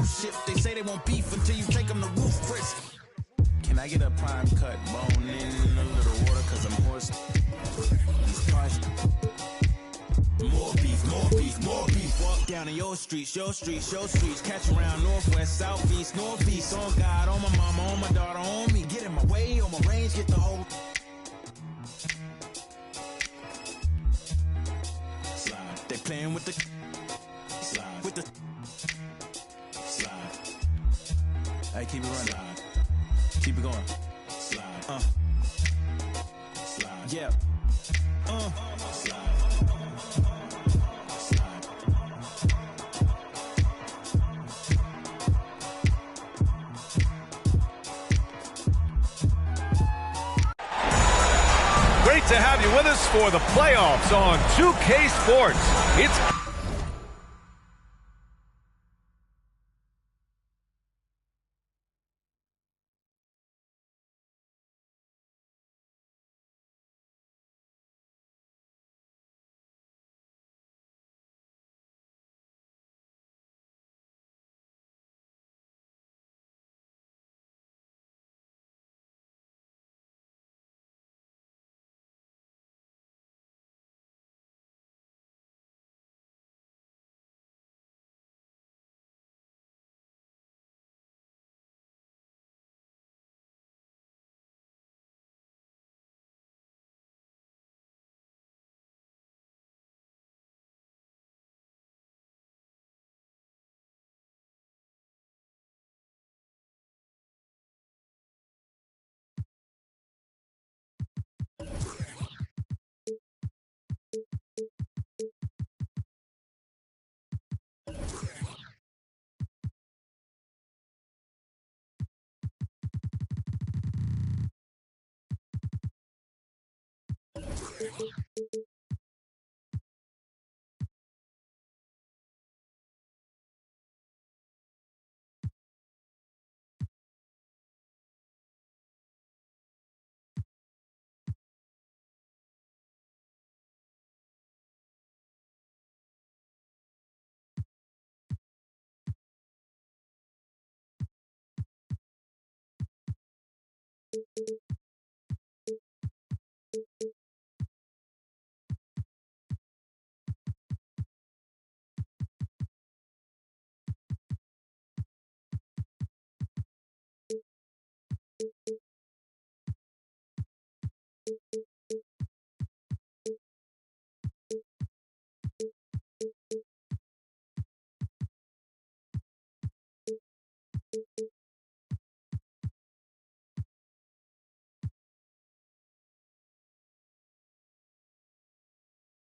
cruise ship. They say they won't beef until you take them to roof Chris. Can I get a prime cut bone in a little water? Cause I'm hoarse. More beef, more beef, more beef. Walk down in your streets, your streets, your streets. Catch around northwest, southeast, northeast. On God, on my mama, on my daughter, on me. Get in my way, on my range, get the whole. Slide. They playing with the. Slide. With the. Slide. Hey, keep it running. Slide. Keep it going. Slide. Slide. Yeah. Slide. Great to have you with us for the playoffs on 2K Sports. It's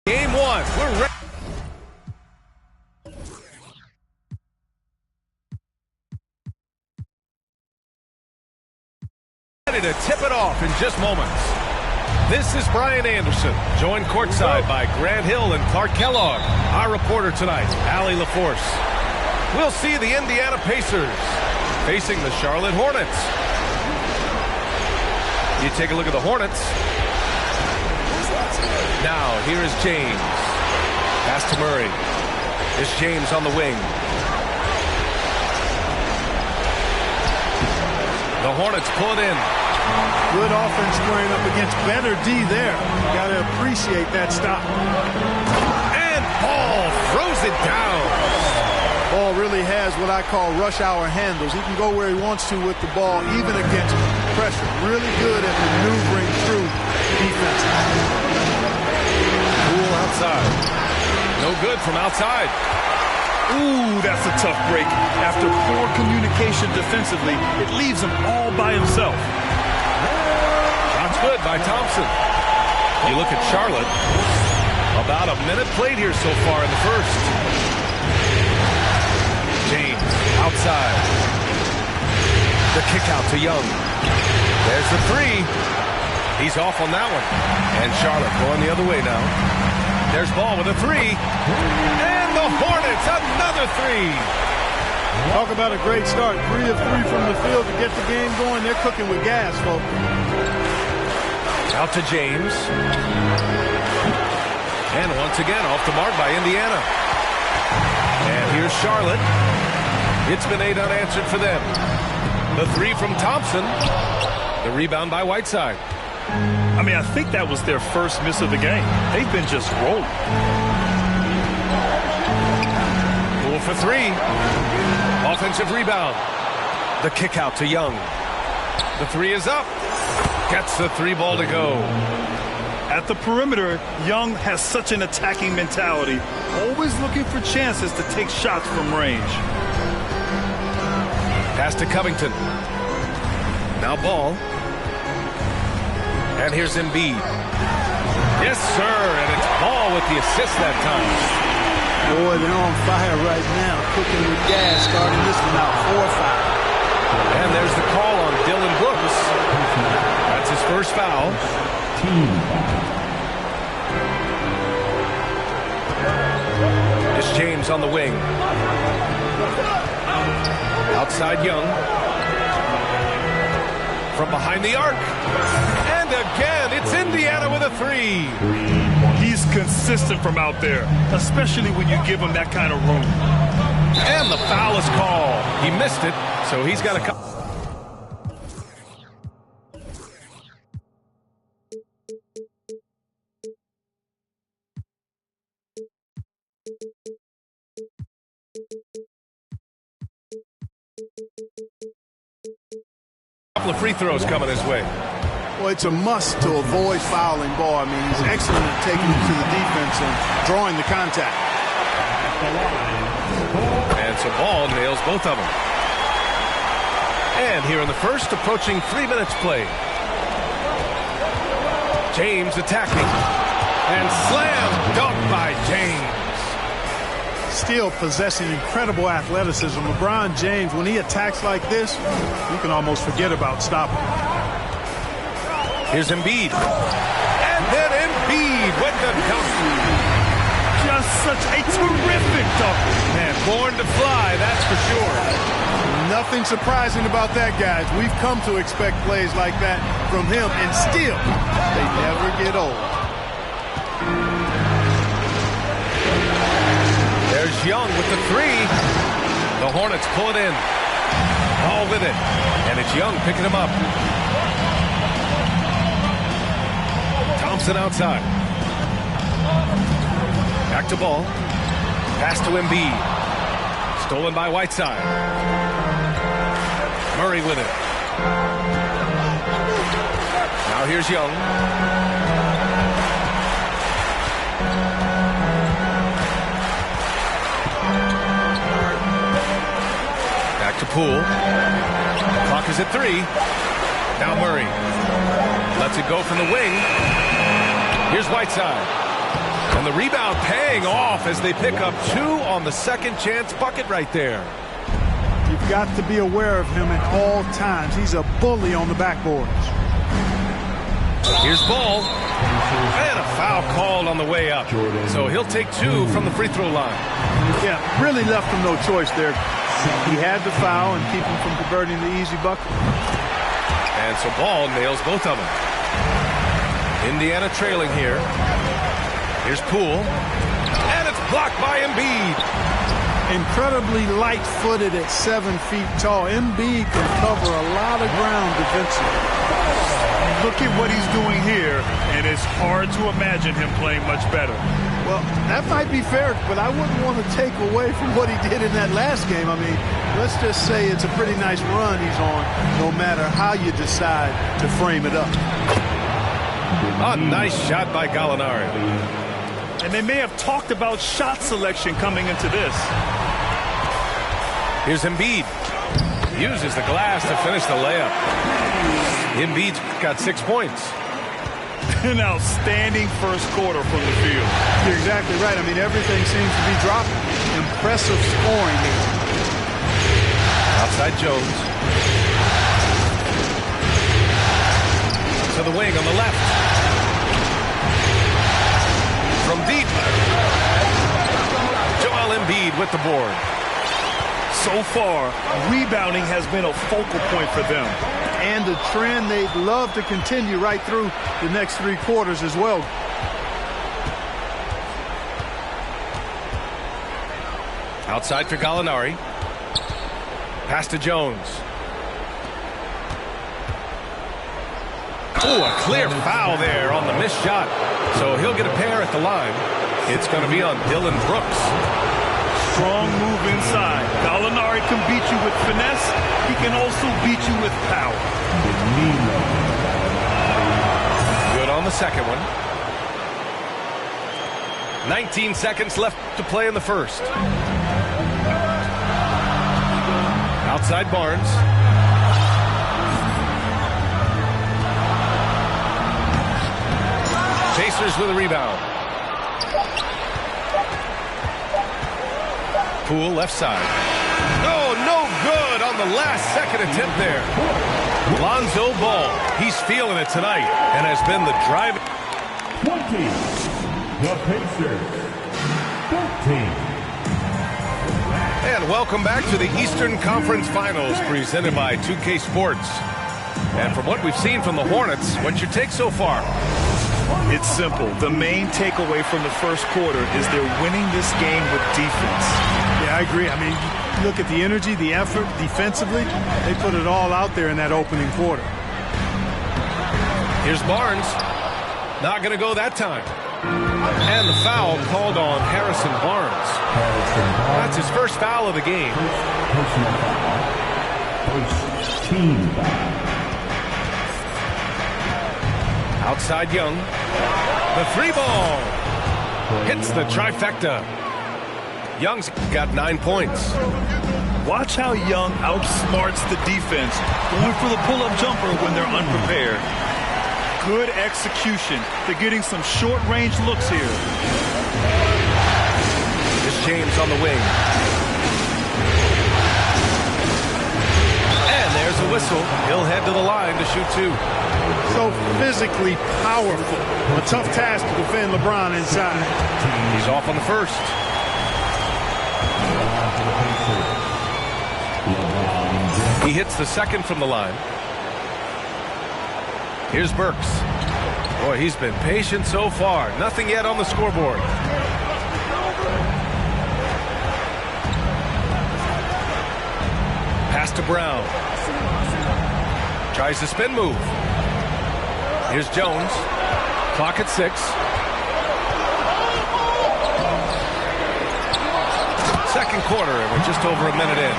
Game 1. We're ready. Ready to tip it off in just moments. This is Brian Anderson, joined courtside by Grant Hill and Clark Kellogg. Our reporter tonight, Allie LaForce. We'll see the Indiana Pacers facing the Charlotte Hornets. You take a look at the Hornets. Now, here is James. Pass to Murray. It's James on the wing. The Hornets pull it in. Good offense squaring up against better D there. You got to appreciate that stop. And Ball throws it down. Ball really has what I call rush hour handles. He can go where he wants to with the ball, even against pressure. Really good at maneuvering through defense. Cool outside. No good from outside. Ooh, that's a tough break. After poor communication defensively, it leaves him all by himself. Shot's good by Thompson. You look at Charlotte. About a minute played here so far in the first. James outside. The kick out to Young. There's the three. He's off on that one. And Charlotte going the other way now. There's Ball with a three. And the Hornets, another three. Talk about a great start. 3 of 3 from the field to get the game going. They're cooking with gas, folks. Out to James. And once again, off the mark by Indiana. And here's Charlotte. It's been 8 unanswered for them. The 3 from Thompson. The rebound by Whiteside. I mean, I think that was their first miss of the game. They've been just rolling. Poole for 3. Offensive rebound. The kick out to Young. The 3 is up. Gets the 3 ball to go. At the perimeter, Young has such an attacking mentality, always looking for chances to take shots from range. Pass to Covington. Now Ball. And here's Embiid. Yes, sir, and it's Ball with the assist that time. Boy, they're on fire right now, cooking with gas, starting this one out 4-5. And there's the call on Dylan Brooks. That's his first foul. It's James on the wing. Outside Young. From behind the arc. And again, it's Indiana with a 3. He's consistent from out there, especially when you give him that kind of room. And the foul is called. He missed it, so he's got a couple of free throws coming his way. Well, it's a must to avoid fouling Ball. I mean, he's excellent at taking it to the defense and drawing the contact. And so Ball nails both of them. And here in the first, approaching 3 minutes played. James attacking. And slam dunk by James. Still possessing incredible athleticism. LeBron James, when he attacks like this, you can almost forget about stopping. Here's Embiid. And then Embiid with the dunk. Just such a terrific dunk. Man, born to fly, that's for sure. Nothing surprising about that, guys. We've come to expect plays like that from him, and still, they never get old. There's Young with the 3. The Hornets pull it in. All with it. And it's Young picking him up. Thompson outside. Back to Ball. Pass to Embiid. Stolen by Whiteside. Murray with it. Now here's Young. To Poole. Clock is at 3. Now Murray. Lets it go from the wing. Here's Whiteside. And the rebound paying off as they pick up 2 on the second chance bucket right there. You've got to be aware of him at all times. He's a bully on the backboards. Here's Ball. And a foul called on the way up. So he'll take 2 from the free throw line. Yeah, really left him no choice there. He had the foul and keep him from converting the easy bucket. And so Ball nails both of them. Indiana trailing here. Here's Poole. And it's blocked by Embiid. Incredibly light-footed at 7 feet tall. Embiid can cover a lot of ground defensively. Look at what he's doing here, and it's hard to imagine him playing much better. Well, that might be fair, but I wouldn't want to take away from what he did in that last game. I mean, let's just say it's a pretty nice run he's on, no matter how you decide to frame it up. A nice shot by Gallinari. And they may have talked about shot selection coming into this. Here's Embiid. Uses the glass to finish the layup. Embiid's got 6 points. An outstanding first quarter from the field. You're exactly right. I mean, everything seems to be dropping. Impressive scoring here. Outside Jones. To the wing on the left. From deep. Joel Embiid with the board. So far, rebounding has been a focal point for them. And a trend they'd love to continue right through the next 3 quarters as well. Outside for Gallinari. Pass to Jones. Oh, a clear foul there on the missed shot. So he'll get a pair at the line. It's going to be on Dylan Brooks. Strong move inside. Gallinari can beat you with finesse. He can also beat you with power. Good on the second one. 19 seconds left to play in the first. Outside Barnes. Pacers with a rebound. Poole left side. Oh, no good on the last second attempt there. Lonzo Ball. He's feeling it tonight and has been the driving. 20. The Pacers. 13. And welcome back to the Eastern Conference Finals presented by 2K Sports. And from what we've seen from the Hornets, what's your take so far? It's simple. The main takeaway from the first quarter is they're winning this game with defense. Yeah, I agree. I mean, you look at the energy, the effort defensively. They put it all out there in that opening quarter. Here's Barnes. Not going to go that time. And the foul called on Harrison Barnes. That's his first foul of the game. Personal foul. First team foul. Outside Young. The three ball. Hits the trifecta. Young's got 9 points. Watch how Young outsmarts the defense, going for the pull-up jumper when they're unprepared. Good execution. They're getting some short-range looks here. Here's James on the wing. And there's a whistle. He'll head to the line to shoot two. So physically powerful. A tough task to defend LeBron inside. He's off on the first. He hits the second from the line. Here's Burks. Boy, he's been patient so far. Nothing yet on the scoreboard. Pass to Brown. Tries the spin move. Here's Jones. Clock at 6. Second quarter, and we're just over a minute in.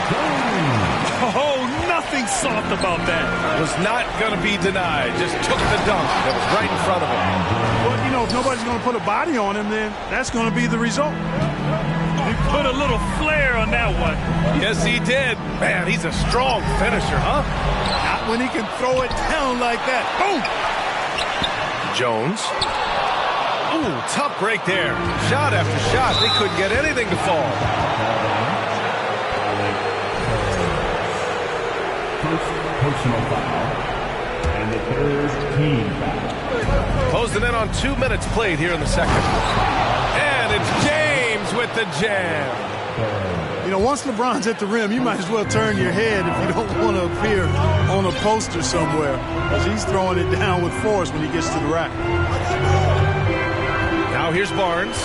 Oh, nothing soft about that. Was not going to be denied. Just took the dunk that was right in front of him. Well, you know, if nobody's going to put a body on him, then that's going to be the result. He put a little flair on that one. Yes, he did. Man, he's a strong finisher, huh? Not when he can throw it down like that. Boom! Jones. Ooh, tough break there. Shot after shot. They couldn't get anything to fall. First personal foul. And the third team foul. Closing in on 2 minutes played here in the second. And it's James with the jam. You know, once LeBron's at the rim, you might as well turn your head if you don't want to appear on a poster somewhere, because he's throwing it down with force when he gets to the rack. Now here's Barnes.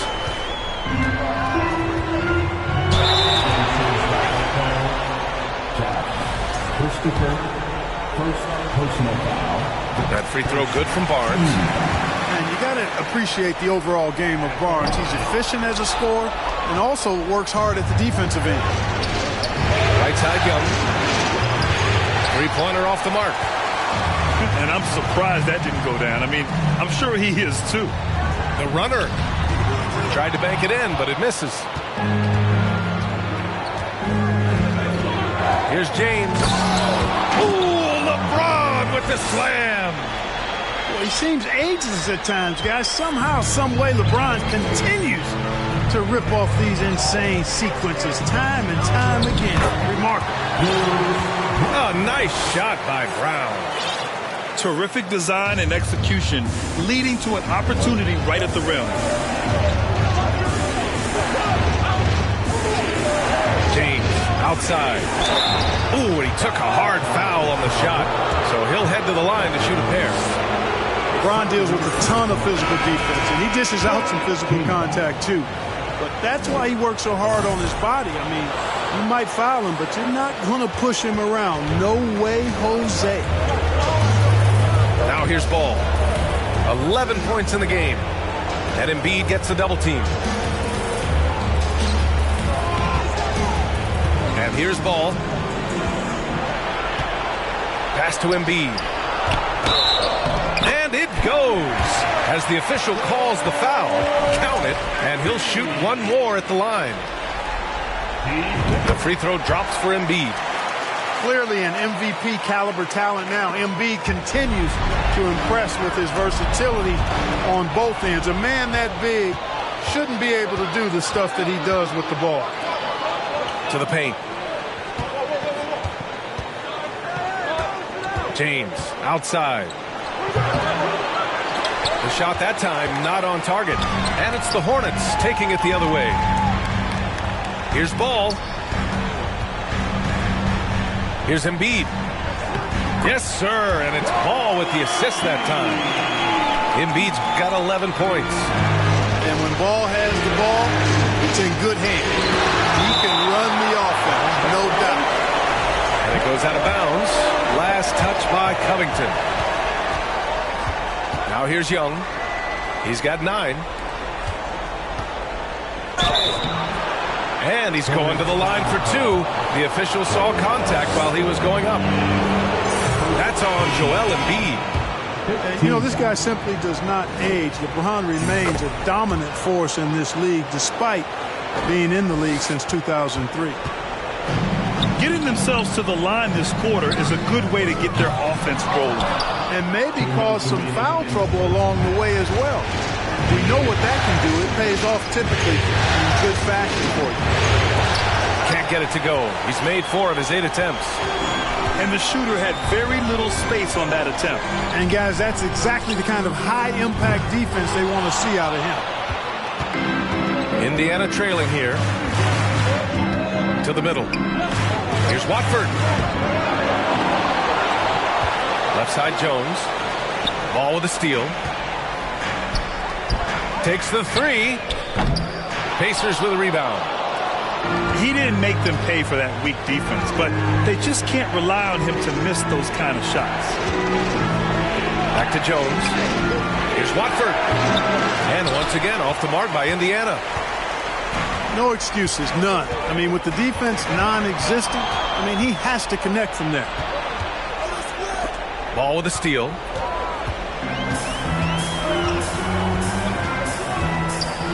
Christopher, first personal foul. That free throw good from Barnes. And you got to appreciate the overall game of Barnes. He's efficient as a scorer and also works hard at the defensive end. Right side Young. Three-pointer off the mark. And I'm surprised that didn't go down. I mean, I'm sure he is too. The runner tried to bank it in, but it misses. Here's James. Ooh, LeBron with the slam. Well, he seems ageless at times, guys. Somehow, some way, LeBron continues to rip off these insane sequences time and time again. Remarkable. Oh, nice shot by Brown. Terrific design and execution, leading to an opportunity right at the rim. James outside. Ooh, and he took a hard foul on the shot, so he'll head to the line to shoot a pair. LeBron deals with a ton of physical defense, and he dishes out some physical contact too. But That's why he works so hard on his body. I mean, you might foul him, but you're not going to push him around. No way, Jose. Now here's Ball. 11 points in the game. And Embiid gets the double team. And here's Ball. Pass to Embiid. And it goes. As the official calls the foul, count it, and he'll shoot one more at the line. The free throw drops for Embiid. Clearly an MVP caliber talent now. Embiid continues to impress with his versatility on both ends. A man that big shouldn't be able to do the stuff that he does with the ball. To the paint. James outside. The shot that time not on target. And it's the Hornets taking it the other way. Here's Ball. Here's Embiid. Yes, sir. And it's Ball with the assist that time. Embiid's got 11 points. And when Ball has the ball, it's in good hands. He can run the offense, no doubt. And it goes out of bounds. Last touch by Covington. Now here's Young. He's got 9. And he's going to the line for 2. The official saw contact while he was going up. That's on Joel Embiid. You know, this guy simply does not age. LeBron remains a dominant force in this league despite being in the league since 2003. Getting themselves to the line this quarter is a good way to get their offense rolling. And maybe cause some foul trouble along the way as well. We know what that can do. It pays off typically in good fashion for you. Can't get it to go. He's made 4 of his 8 attempts. And the shooter had very little space on that attempt. And guys, that's exactly the kind of high-impact defense they want to see out of him. Indiana trailing here. To the middle. Here's Watford. Left side Jones. Ball with a steal. Takes the 3. Pacers with a rebound. He didn't make them pay for that weak defense, but they just can't rely on him to miss those kind of shots. Back to Jones. Here's Watford. And once again off the mark by Indiana. No excuses, none. I mean, with the defense non-existent, I mean, he has to connect from there. Ball with a steal.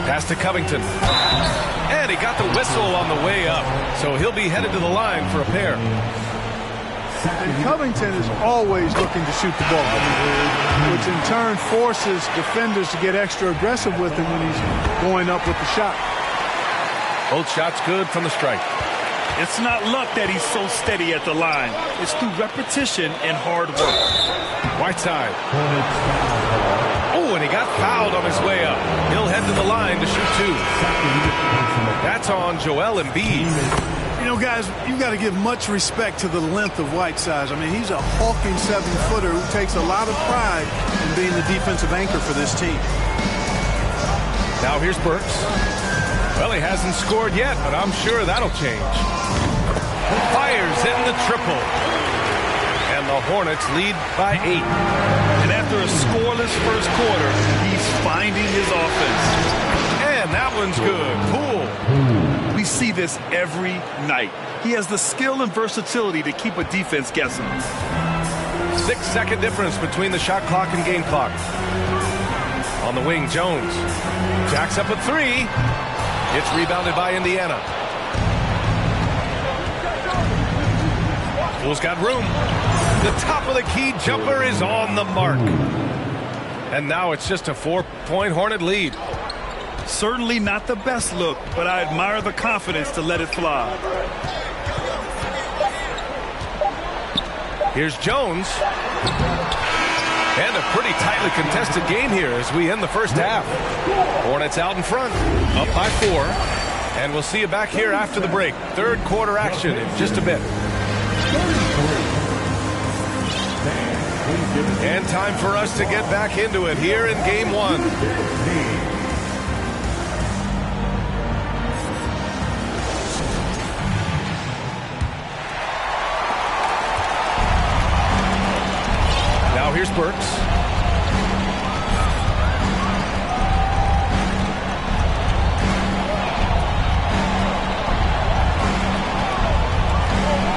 Pass to Covington. And he got the whistle on the way up. So he'll be headed to the line for a pair. And Covington is always looking to shoot the ball, which in turn forces defenders to get extra aggressive with him when he's going up with the shot. Both shots good from the strike. It's not luck that he's so steady at the line. It's through repetition and hard work. Whiteside. Oh, and he got fouled on his way up. He'll head to the line to shoot 2. That's on Joel Embiid. You know, guys, you've got to give much respect to the length of Whiteside. I mean, he's a hulking 7-footer who takes a lot of pride in being the defensive anchor for this team. Now here's Burks. Well, he hasn't scored yet, but I'm sure that'll change. Fires in the triple. And the Hornets lead by 8. And after a scoreless first quarter, he's finding his offense. And that one's good. Poole. We see this every night. He has the skill and versatility to keep a defense guessing. 6-second difference between the shot clock and game clock. On the wing, Jones. Jacks up a 3. It's rebounded by Indiana. Poole's got room. The top of the key jumper is on the mark. And now it's just a 4-point Hornet lead. Certainly not the best look, but I admire the confidence to let it fly. Here's Jones. And a pretty tightly contested game here as we end the first half. Hornets out in front, up by 4. And we'll see you back here after the break. Third quarter action in just a bit. And time for us to get back into it here in game 1. Now here's Burks.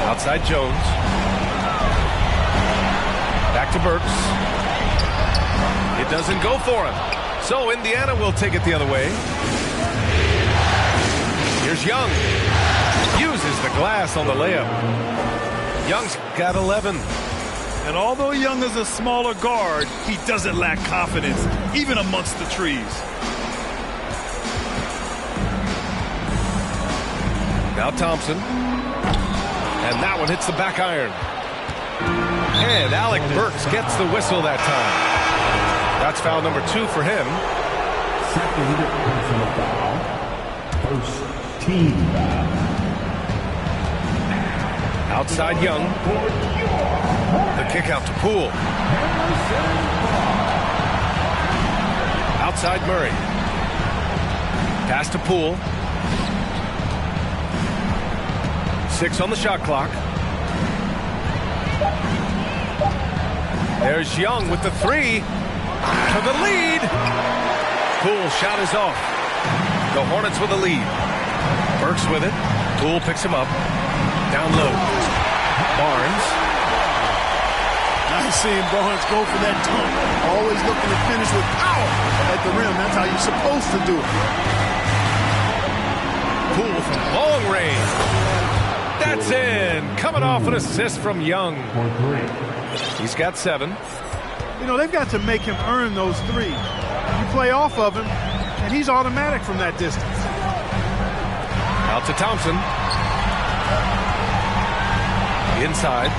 Outside Jones. Back to Burks. It doesn't go for him. So Indiana will take it the other way. Here's Young. Uses the glass on the layup. Young's got 11. And although Young is a smaller guard, he doesn't lack confidence, even amongst the trees. Now Thompson. And that one hits the back iron. And Alec Burks gets the whistle that time. That's foul number 2 for him. Second personal foul. First team foul. Outside Young. The kick out to Poole. Outside Murray. Pass to Poole. 6 on the shot clock. There's Young with the 3. To the lead. Poole's shot is off. The Hornets with the lead. Burks with it. Poole picks him up. Down low. Barnes. Nice seeing Barnes go for that dunk. Always looking to finish with power at the rim. That's how you're supposed to do it. Poole from long range. That's in. Coming off an assist from Young. He's got 7. You know, they've got to make him earn those 3. You play off of him, and he's automatic from that distance. Out to Thompson. Inside.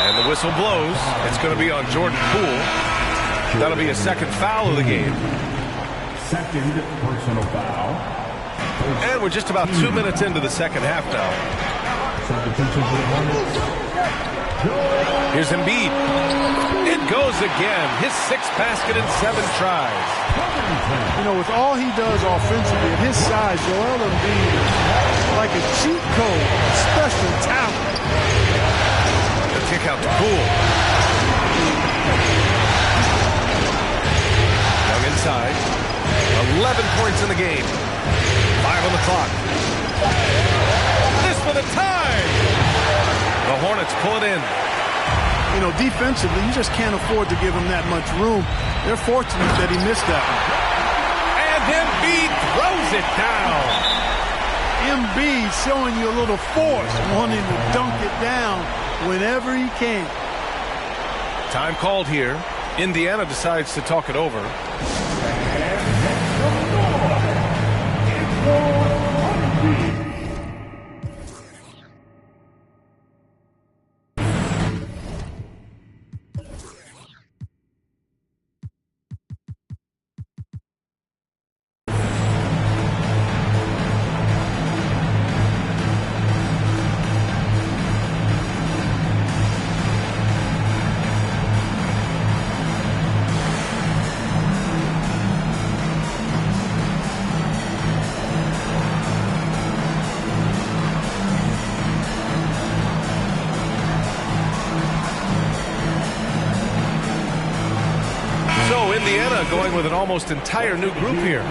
And the whistle blows. It's going to be on Jordan Poole. That'll be a second foul of the game. Second personal foul. And we're just about 2 minutes into the second half now. Here's Embiid. It goes again. His 6th basket in 7 tries. You know, with all he does offensively at his size, Joel Embiid is like a cheat code, a special talent. The kick out to Poole. Young inside. 11 points in the game. 5 on the clock. This for the tie. The Hornets pull it in. You know, defensively, you just can't afford to give him that much room. They're fortunate that he missed that one. And Embiid throws it down. Embiid showing you a little force, wanting to dunk it down whenever he can. Time called here. Indiana decides to talk it over. Indiana going with an almost entire new group here.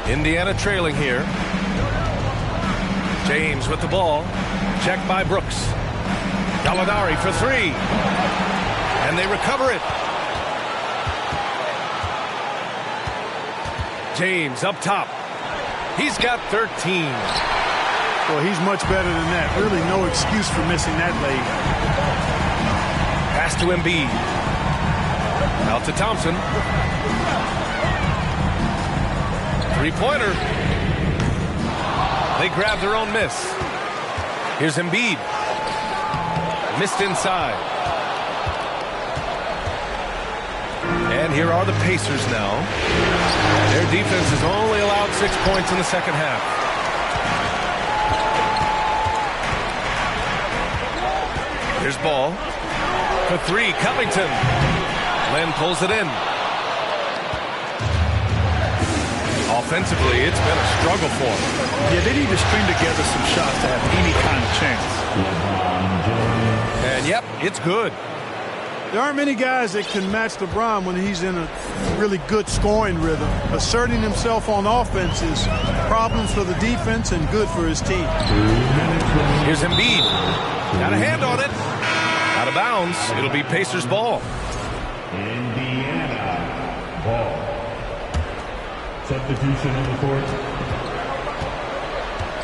Indiana trailing here. James with the ball. Checked by Brooks. Gallinari for 3. And they recover it. James up top. He's got 13. Well, he's much better than that. Really no excuse for missing that late. Pass to Embiid. Out to Thompson. 3-pointer. They grab their own miss. Here's Embiid. Missed inside. And here are the Pacers now. Their defense has only allowed 6 points in the second half. Here's Ball. For 3, Covington. Len pulls it in. Off Offensively, it's been a struggle for them. Yeah, they need to string together some shots to have any kind of chance. And, yep, it's good. There aren't many guys that can match LeBron when he's in a really good scoring rhythm. Asserting himself on offense is problems for the defense and good for his team. Here's Embiid. Got a hand on it. Out of bounds. It'll be Pacers ball. Indiana ball. Substitution on the court.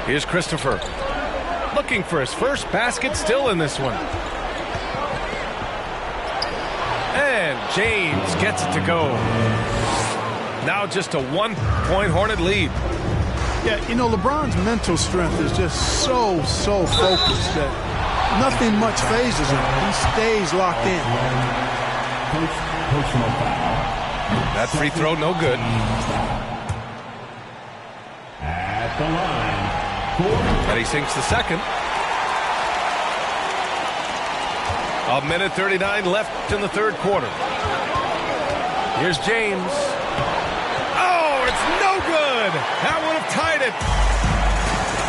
Here's Christopher. Looking for his first basket, still in this one. And James gets it to go. Now just a 1-point Hornet lead. Yeah, you know, LeBron's mental strength is just so focused that nothing much phases him. He stays locked in. Personal foul. That free throw, no good. At the line. And he sinks the second. A minute 39 left in the third quarter. Here's James. Oh, it's no good. That would have tied it.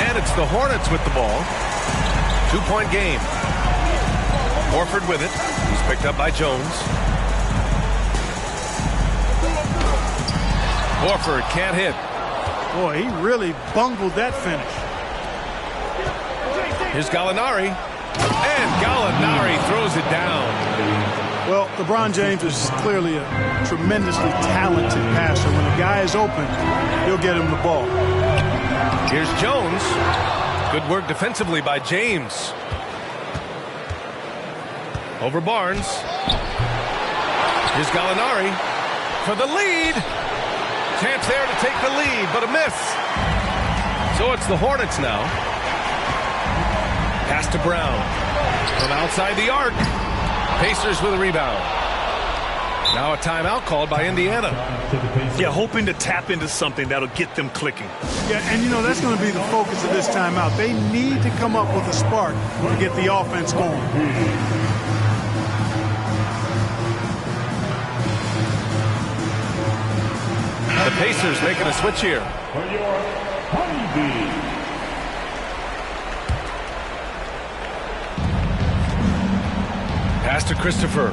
And it's the Hornets with the ball. 2-point game. Horford with it. He's picked up by Jones. Horford can't hit. Boy, he really bungled that finish. Here's Gallinari. And Gallinari throws it down. Well, LeBron James is clearly a tremendously talented passer. When a guy is open, he'll get him the ball. Here's Jones. Good work defensively by James. Over Barnes. Here's Gallinari for the lead. Chance there to take the lead, but a miss. So it's the Hornets now. Pass to Brown. From outside the arc. Pacers with a rebound. Now a timeout called by Indiana. Yeah, hoping to tap into something that'll get them clicking. Yeah, and you know, that's going to be the focus of this timeout. They need to come up with a spark to get the offense going. The Pacers making a switch here. For your Honeybee. Pass to Christopher.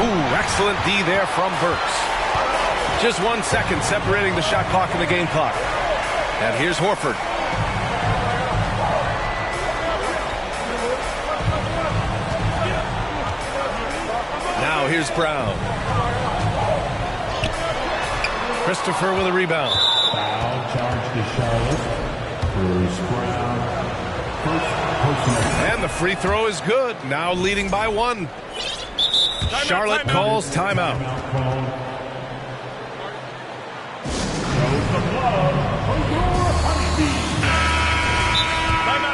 Ooh, excellent D there from Burks. Just 1 second separating the shot clock and the game clock. And here's Horford. Now here's Brown. Christopher with a rebound. Foul charge to Charlotte. Bruce Brown. First personal. And the free throw is good. Now leading by 1. Charlotte calls timeout. Shows the glove for your Honeybee.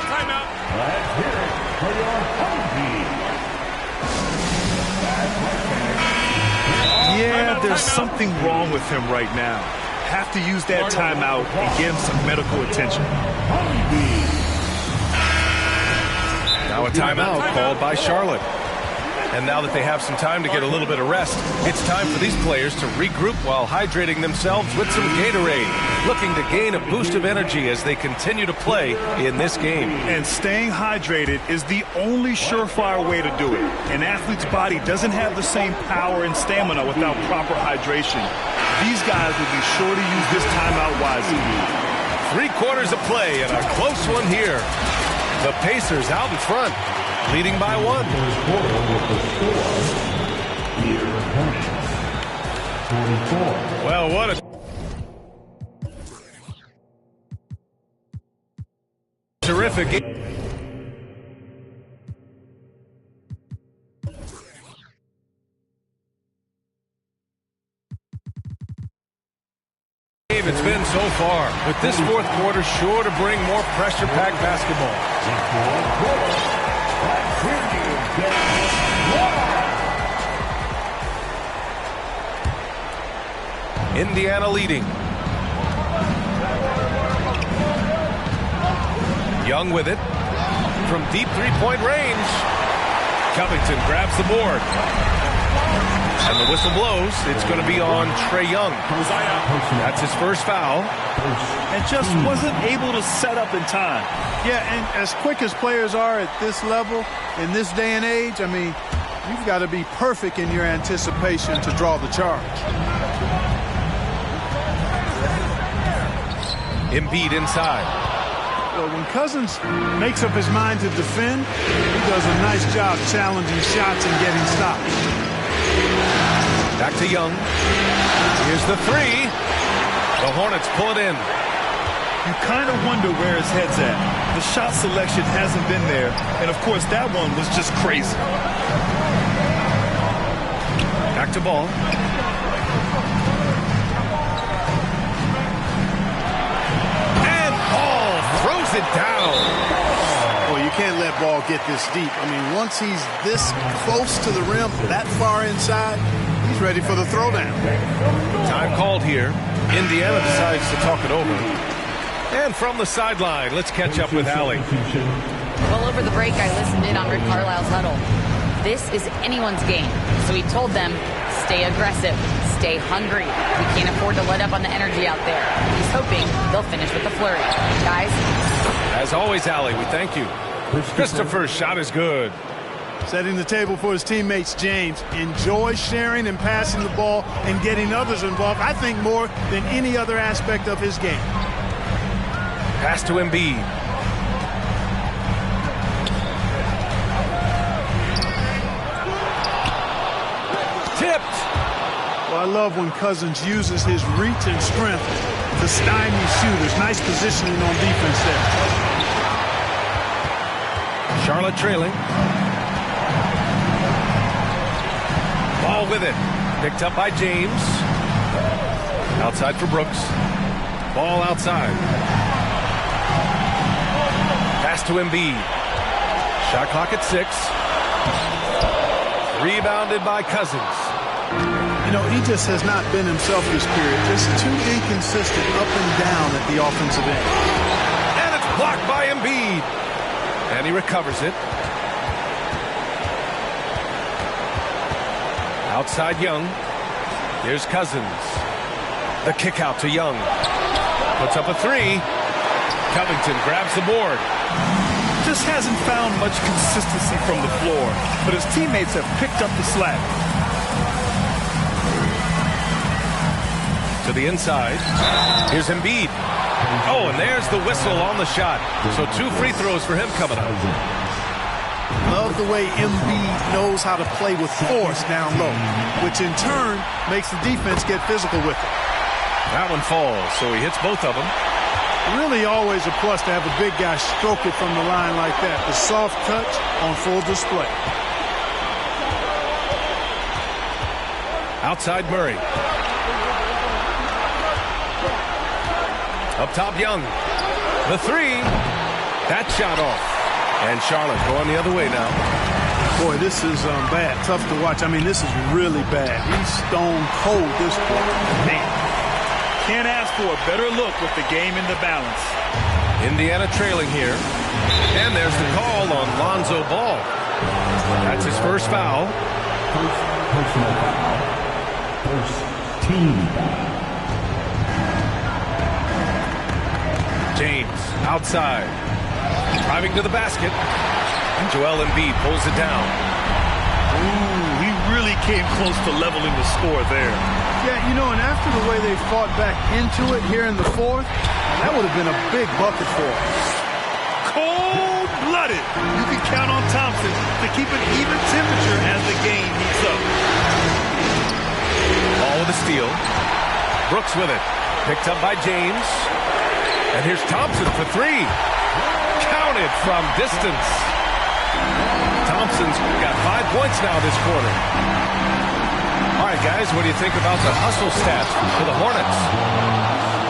Timeout. Let's hear it for your Honeybee. Yeah, there's something wrong with him right now. Have to use that timeout and get him some medical attention. Now a timeout called by Charlotte. And now that they have some time to get a little bit of rest, it's time for these players to regroup while hydrating themselves with some Gatorade, looking to gain a boost of energy as they continue to play in this game. And staying hydrated is the only surefire way to do it. An athlete's body doesn't have the same power and stamina without proper hydration. These guys will be sure to use this timeout wisely. 3 quarters of play and a close one here. The Pacers out in front, leading by 1. Well, what a terrific game. It's been so far, but this fourth quarter sure to bring more pressure-packed basketball. Indiana leading. Young with it from deep three-point range. Covington grabs the board. And the whistle blows. It's going to be on Trae Young. That's his first foul. And just wasn't able to set up in time. Yeah, and as quick as players are at this level, in this day and age, I mean, you've got to be perfect in your anticipation to draw the charge. Embiid inside. Well, when Cousins makes up his mind to defend, he does a nice job challenging shots and getting stops. Back to Young. Here's the three. The Hornets pull it in. You kind of wonder where his head's at. The shot selection hasn't been there. And, of course, that one was just crazy. Back to Ball. And Ball throws it down. Well, you can't let Ball get this deep. I mean, once he's this close to the rim, that far inside, he's ready for the throwdown. Time called here. Indiana decides to talk it over. And from the sideline, let's catch up with Allie. Well, over the break, I listened in on Rick Carlisle's huddle. This is anyone's game. So he told them, stay aggressive, stay hungry. We can't afford to let up on the energy out there. He's hoping they'll finish with the flurry. Guys? As always, Allie, we thank you. Christopher's shot is good. Setting the table for his teammates, James enjoys sharing and passing the ball and getting others involved, I think, more than any other aspect of his game. Pass to Embiid. Tipped. Well, I love when Cousins uses his reach and strength to stymie shooters. Nice positioning on defense there. Charlotte trailing. Ball with it. Picked up by James. Outside for Brooks. Ball outside. Pass to Embiid. Shot clock at 6. Rebounded by Cousins. You know, he just has not been himself this period. Just too inconsistent up and down at the offensive end. And it's blocked by Embiid. And he recovers it. Outside Young. Here's Cousins. The kick out to Young. Puts up a three. Covington grabs the board. Just hasn't found much consistency from the floor, but his teammates have picked up the slack. To the inside. Here's Embiid. Oh, and there's the whistle on the shot. So 2 free throws for him coming up. Love the way Embiid knows how to play with force down low, which in turn makes the defense get physical with it. That one falls, so he hits both of them. Really always a plus to have a big guy stroke it from the line like that. The soft touch on full display. Outside Murray. Up top Young. The three. That shot off. And Charlotte going the other way now. Boy, this is bad. Tough to watch. I mean, this is really bad. He's stone cold this quarter. Man. Can't ask for a better look with the game in the balance. Indiana trailing here. And there's the call on Lonzo Ball. That's his first foul. Personal foul. First team foul. James outside. Driving to the basket. And Joel Embiid pulls it down. Ooh, he really came close to leveling the score there. Yeah, you know, and after the way they fought back into it here in the fourth, that would have been a big bucket for him. Cold-blooded. You can count on Thompson to keep an even temperature as the game heats up. Ball with a steal. Brooks with it. Picked up by James. And here's Thompson for three. Counted from distance. Thompson's got 5 points now this quarter. All right, guys, what do you think about the hustle stats for the Hornets?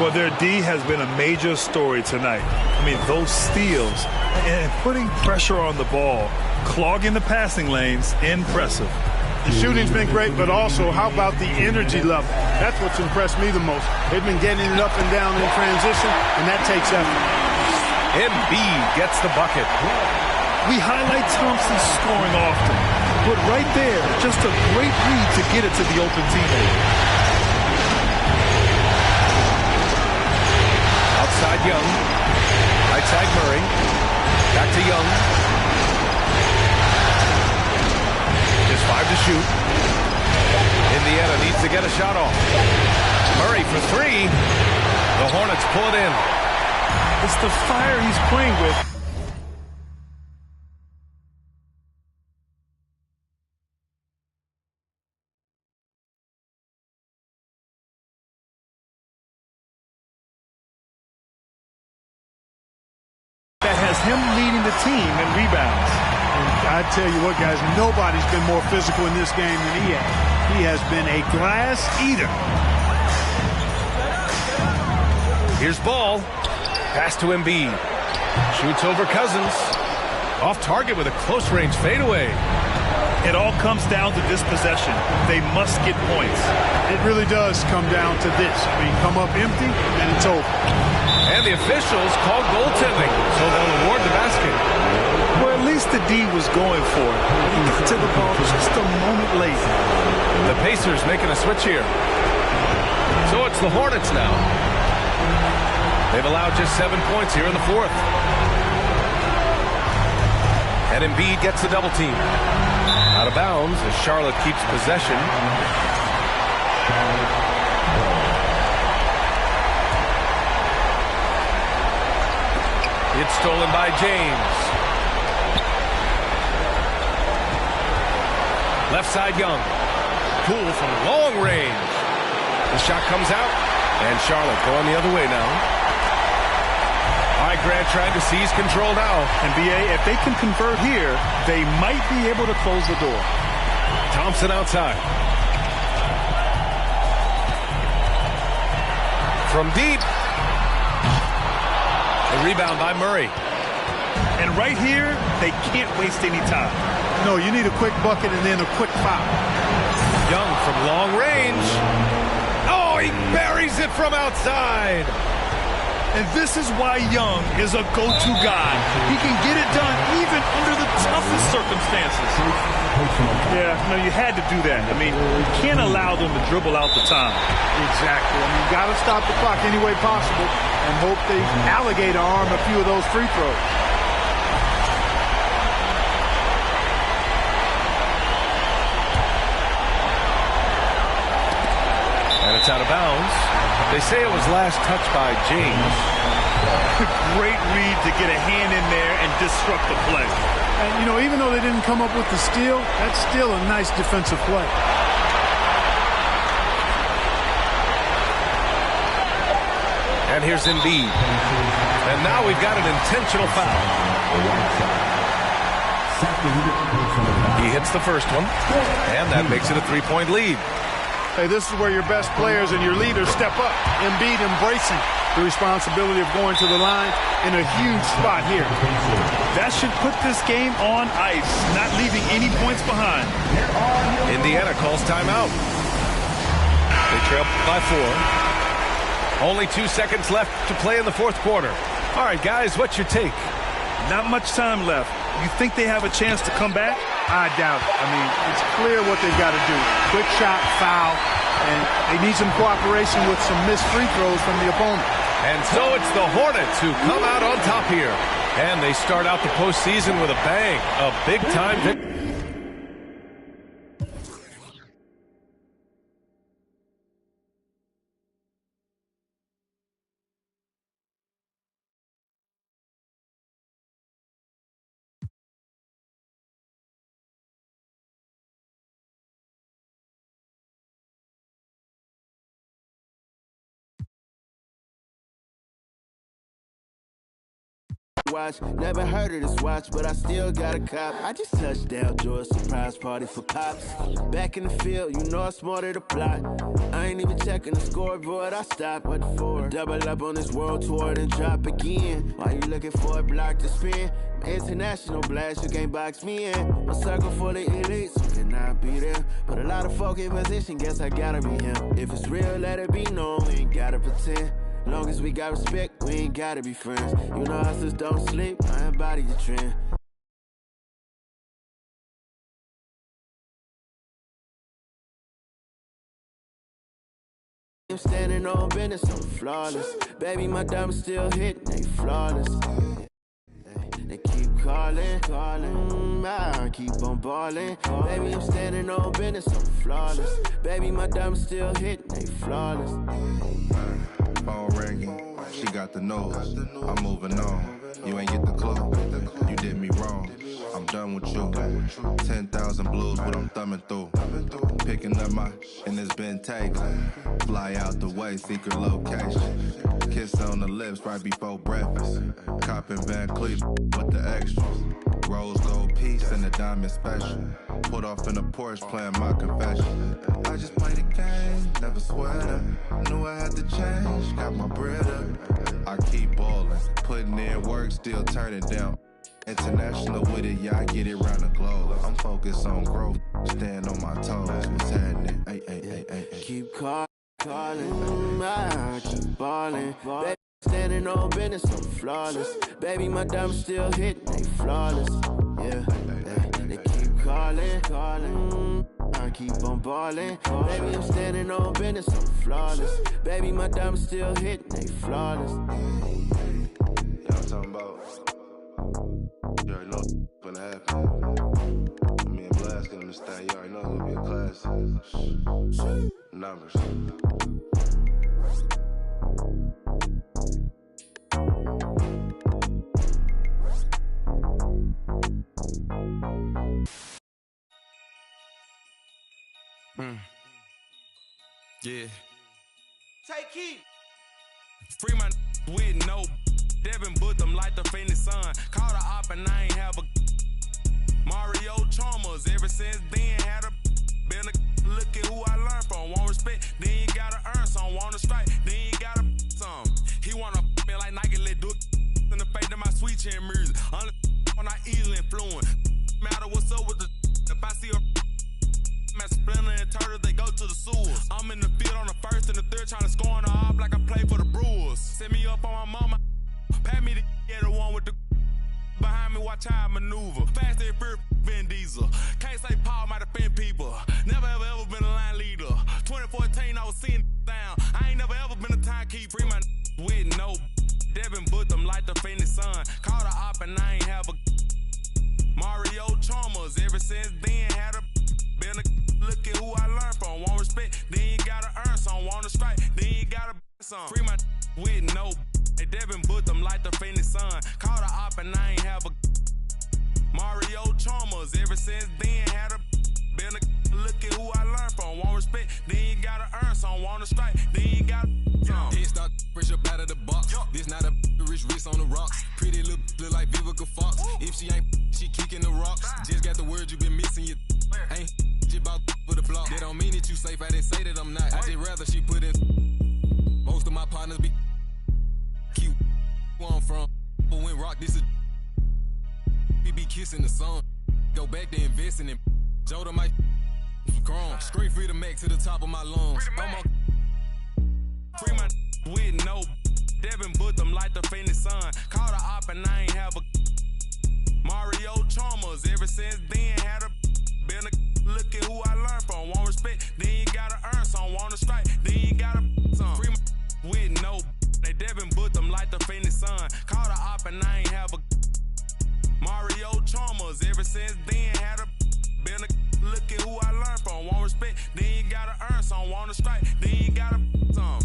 Well, their D has been a major story tonight. I mean, those steals and putting pressure on the ball, clogging the passing lanes, impressive. The shooting's been great, but also, how about the energy level? That's what's impressed me the most. They've been getting it up and down in transition, and that takes effort. Embiid gets the bucket. We highlight Thompson's scoring often, But right there, just a great read to get it to the open teammate. Outside Young. Right side Murray. Back to Young. Just 5 to shoot. Indiana needs to get a shot off. Murray for 3. The Hornets pull it in. It's the fire he's playing with. That has him leading the team in rebounds. And I tell you what, guys, nobody's been more physical in this game than he has. He has been a glass eater. Here's Ball. Pass to Embiid. Shoots over Cousins. Off target with a close-range fadeaway. It all comes down to this possession. They must get points. It really does come down to this. I mean, come up empty, and it's over. And the officials call goaltending, so they'll award the basket. Well, at least the D was going for it. He got to the ball just a moment late. The Pacers making a switch here. So it's the Hornets now. They've allowed just 7 points here in the fourth. And Embiid gets the double team. Out of bounds as Charlotte keeps possession. It's stolen by James. Left side Young. Poole from long range. The shot comes out. And Charlotte going the other way now. All right, Grant trying to seize control now. And BA, if they can convert here, they might be able to close the door. Thompson outside. From deep. A rebound by Murray. And right here, they can't waste any time. No, you need a quick bucket and then a quick foul. Young from long range. Oh, he buries it from outside. And this is why Young is a go-to guy. He can get it done even under the toughest circumstances. Yeah, no, you had to do that. I mean, you can't allow them to dribble out the time. Exactly. I mean, you got to stop the clock any way possible and hope they alligator arm a few of those free throws. And it's out of bounds. They say it was last touched by James. Great read to get a hand in there and disrupt the play. And, you know, even though they didn't come up with the steal, that's still a nice defensive play. And here's Embiid. And now we've got an intentional foul. He hits the first one. And that makes it a 3-point lead. Hey, this is where your best players and your leaders step up. Embiid embracing the responsibility of going to the line in a huge spot here. That should put this game on ice, not leaving any points behind. Indiana calls timeout. They trail by 4. Only 2 seconds left to play in the fourth quarter. All right, guys, what's your take? Not much time left. You think they have a chance to come back? I doubt it. I mean, it's clear what they've got to do. Quick shot, foul, and they need some cooperation with some missed free throws from the opponent. And so it's the Hornets who come out on top here. And they start out the postseason with a bang. A big-time victory. Watch, never heard of this watch, but I still got a cop. I just touched down, George, surprise party for pops. Back in the field, you know I'm smarter to plot. I ain't even checking the scoreboard, I stop at the 4. Double up on this world tour, then drop again. Why you looking for a block to spin? International blast, you can't box me in. A circle full of elites, you cannot be there. But a lot of folk in position, guess I gotta be him. If it's real, let it be known, we ain't gotta pretend. Long as we got respect, we ain't gotta be friends. You know hustlers don't sleep, I embody the trend. I'm standing on business, I'm flawless. Baby, my diamonds still hitting, they flawless. They keep calling, I keep on balling. Baby, I'm standing on business, I'm flawless. Baby, my diamonds still hitting, they flawless. Phone ringing, she got the nose. I'm moving on. You ain't get the clue. You did me wrong. I'm done with you. 10,000 blues, what I'm thumbing through. Picking up my, and it's been taken. Fly out the way, secret location. Kiss on the lips right before breakfast. Copping Van Cleef with the extras. Rose gold piece and a diamond special. Put off in a Porsche playing my confession. I just played a game, never sweat up. Knew I had to change, got my bread up. I keep ballin', putting in work, still turning down. International with it, yeah, I get it round the globe. I'm focused on growth, stand on my toes. What's happening? Ay. Keep calling, I keep ballin'. Baby, standing on business, I'm flawless. Baby, my diamonds still hitting, they flawless. Yeah, they keep calling, I keep on ballin'. Baby, I'm standing on business, I'm flawless. Baby, my diamonds still hitting, they flawless. Y'all talking about? You already know what's gonna happen. Me and Blast gonna understand. You already know it's gonna be a classic. Numbers. Yeah. Take heat. Free my with no Devin put them like the fainting sun. Call the op and I ain't have a Mario Chalmers. Ever since then had a been a look at who I learned from. Want respect, then you gotta earn some. Want to strike, then you gotta some. He wanna me like Nike, let do it in the face of my sweet chin music. On I easily influence. Matter what's up with the if I see a at Splinter and Turtles, they go to the sewers. I'm in the field on the first and the third, trying to score on the op like I play for the Brewers. Set me up on my mama. Pat me the one with the behind me, watch how I maneuver. Fast and fear, Vin Diesel. Can't say Paul might offend people. Never ever been a line leader. 2014, I was seeing down. I ain't never ever been a timekeeper. Free my with no Devin put them like the fainting sun. Call the op and I ain't have a Mario Chalmers. Ever since then had a been a look at who I learned from. Want respect, then you gotta earn some. Want to strike, then you gotta some. Free my with no. Hey, Devin put them like the fainting sun. Call the op and I ain't have a Mario Chalmers. Ever since then had a been a look at who I learned from. Want respect, then you gotta earn some. Want to strike, then you gotta some. Head start fresh up out of the box. This not a rich wrist on the rocks. Pretty look like Vivica Fox. If she ain't, she kicking the rocks. Just got the word you been missing. You ain't about for the block. That don't mean that you safe. I didn't say that I'm not. I just rather she put in. Most of my partners be cute. Where I'm from, but when rock this is we be kissing the sun. Go back to investing in Joda might grown. Straight free the Mac to the top of my lungs. Free my with no Devin put them like the fainting sun. Call the op and I ain't have a Mario Chalmers. Ever since then had a been a look at who I learned from. Want respect, then you gotta earn some. Want to strike, then you gotta some. Free my with no they Devin put them like the fainting sun. Call the op and I ain't have a Mario Chalmers. Ever since then had a been a look at who I learned from. Want respect, then you gotta earn some. Want to strike, then you gotta some.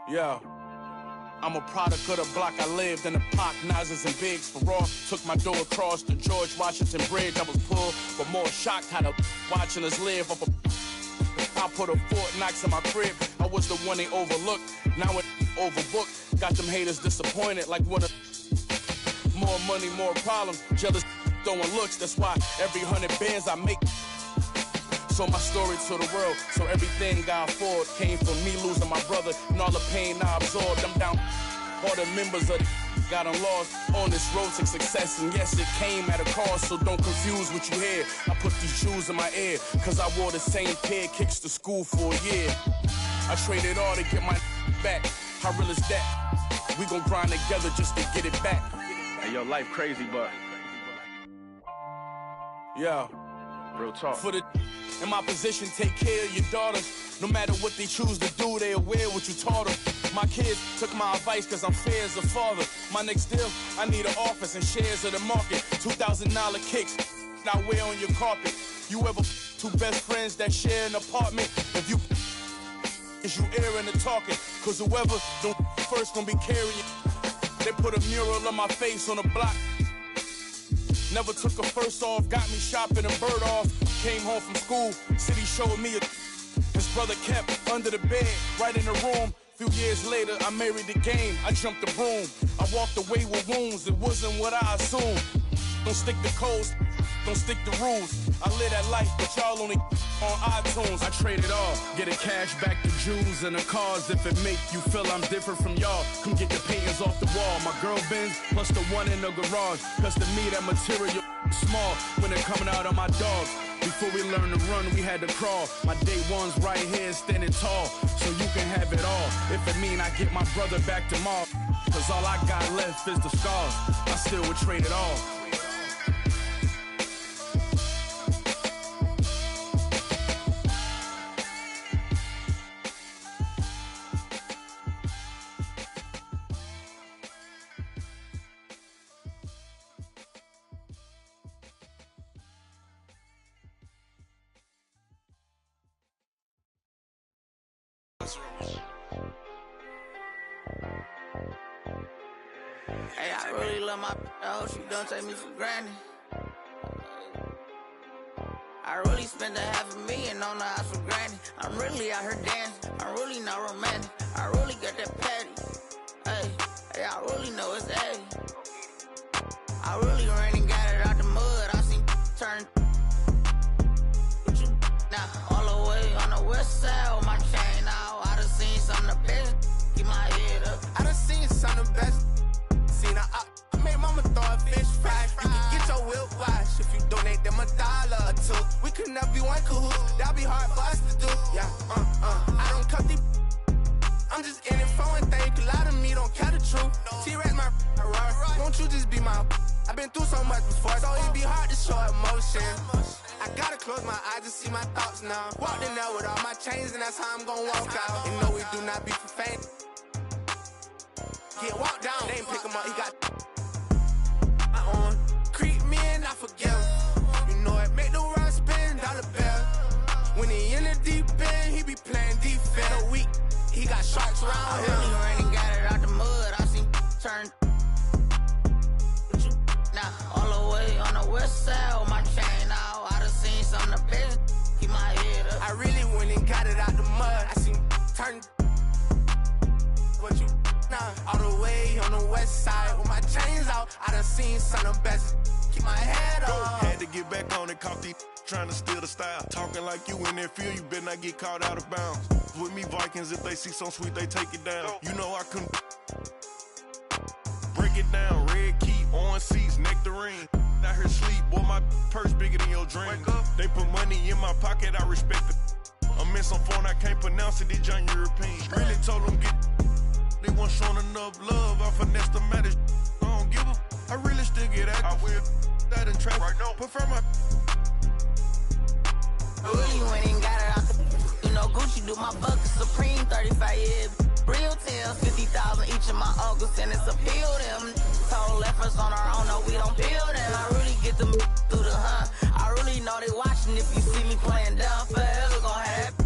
Yeah, I'm a product of the block. I lived in the Pac, Nazis and Bigs for raw. Took my door across the George Washington Bridge. I was poor, but more shocked how the watching us live up a. I put a Fort Knox in my crib. I was the one they overlooked. Now it overbooked. Got them haters disappointed like one of. More money, more problems. Jealous throwing looks. That's why every 100 bands I make. So my story to the world, so everything I afford came from me losing my brother and all the pain I absorbed. I'm down all the members of got lost on this road to success, and yes, it came at a cost, so don't confuse what you hear. I put these shoes in my ear, cause I wore the same pair of kicks to school for a year. I traded all to get my back. How real is that? We gon' grind together just to get it back. Hey, yo, life crazy, but yeah, real talk. For the in my position, take care of your daughters. No matter what they choose to do, they aware what you taught them. My kids took my advice cause I'm fair as a father. My next deal, I need an office and shares of the market. $2,000 kicks, I wear on your carpet. You ever two best friends that share an apartment? If you is you airing and talking, cause whoever don't first gonna be carrying. They put a mural on my face on a block. Never took a first off, got me shopping and bird off. Came home from school, city showed me his brother kept under the bed, right in the room. Few years later, I married the game, I jumped the broom. I walked away with wounds, it wasn't what I assumed. Don't stick to codes, don't stick to rules. I live that life, but y'all only on iTunes. I trade it all, get it cash back to Jews and the cars. If it make you feel I'm different from y'all, come get the paintings off the wall. My girl Benz plus the one in the garage. Cause to me that material small when they're coming out of my dogs. Before we learned to run, we had to crawl. My day one's right here standing tall, so you can have it all. If it mean I get my brother back tomorrow, cause all I got left is the scars. I still would trade it all. Hey, I really love my I hope she don't take me for granted. I really spent $500,000 on the house for granted. I'm really out here dancing, I'm really not romantic. I really got that patty. Hey, I really know it's A. I really ran and got it out the mud. I seen turn now all the way on the west side with my chain out. I done seen some of the best. Keep my head up. I done seen some of the best. I made mama throw a fish fry. You can get your whip wash if you donate them $1 or two. We could never be one cahoot. That'd be hard for us to do. Yeah, I don't cut these. I'm just in it for one thing. A lot of me don't care the truth. T-Rex my right. Won't you just be my? I've been through so much before, so it'd be hard to show emotion. I gotta close my eyes to see my thoughts now. Walked in there with all my chains, and that's how I'm gonna walk out. And no, we do not be for fame. Get walked down, they ain't pick him up, he got my on. Creep me and I forgive him. You know it make the world spin, dollar bill. When he in the deep end, he be playing defense. A week, he got sharks around I him. really ran and got it out the mud. I seen turn now all the way on the west side with my chain out. I done seen some of the best. Keep my head up. I really went and got it out the mud. I seen turn what you all the way on the west side with my chains out. I done seen some of the best. Keep my head up. Had to get back on it, caught these trying to steal the style. Talking like you in that field, you better not get caught out of bounds. With me Vikings, if they see something sweet, they take it down. You know I couldn't break it down. Red key, orange seats, nectarine. Out here sleep, boy, my purse bigger than your dream. They put money in my pocket, I respect it. I'm in some phone, I can't pronounce it, these young Europeans. Really told them get. They weren't showing enough love. I finessed the matters. I don't give a. I really still get active. I will that in traffic. Right now. Prefer my. I really went and got it out the. You know Gucci do my buckets Supreme 35 years. Real tails 50,000 each of my uncles and it's appeal them. Total efforts on our own, no we don't build them. I really get them through the hunt. I really know they watching if you see me playing down forever gon' happen.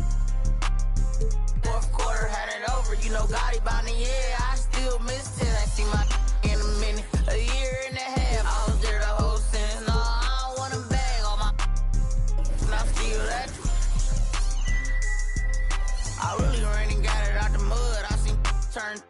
Fourth quarter had it over, you know Gotti by the year. I still miss it. I see my in a minute, a year and a half. I was there the whole sentence. No, I don't want to bag on my. And I feel that. I really ran and got it out the mud. I seen turn.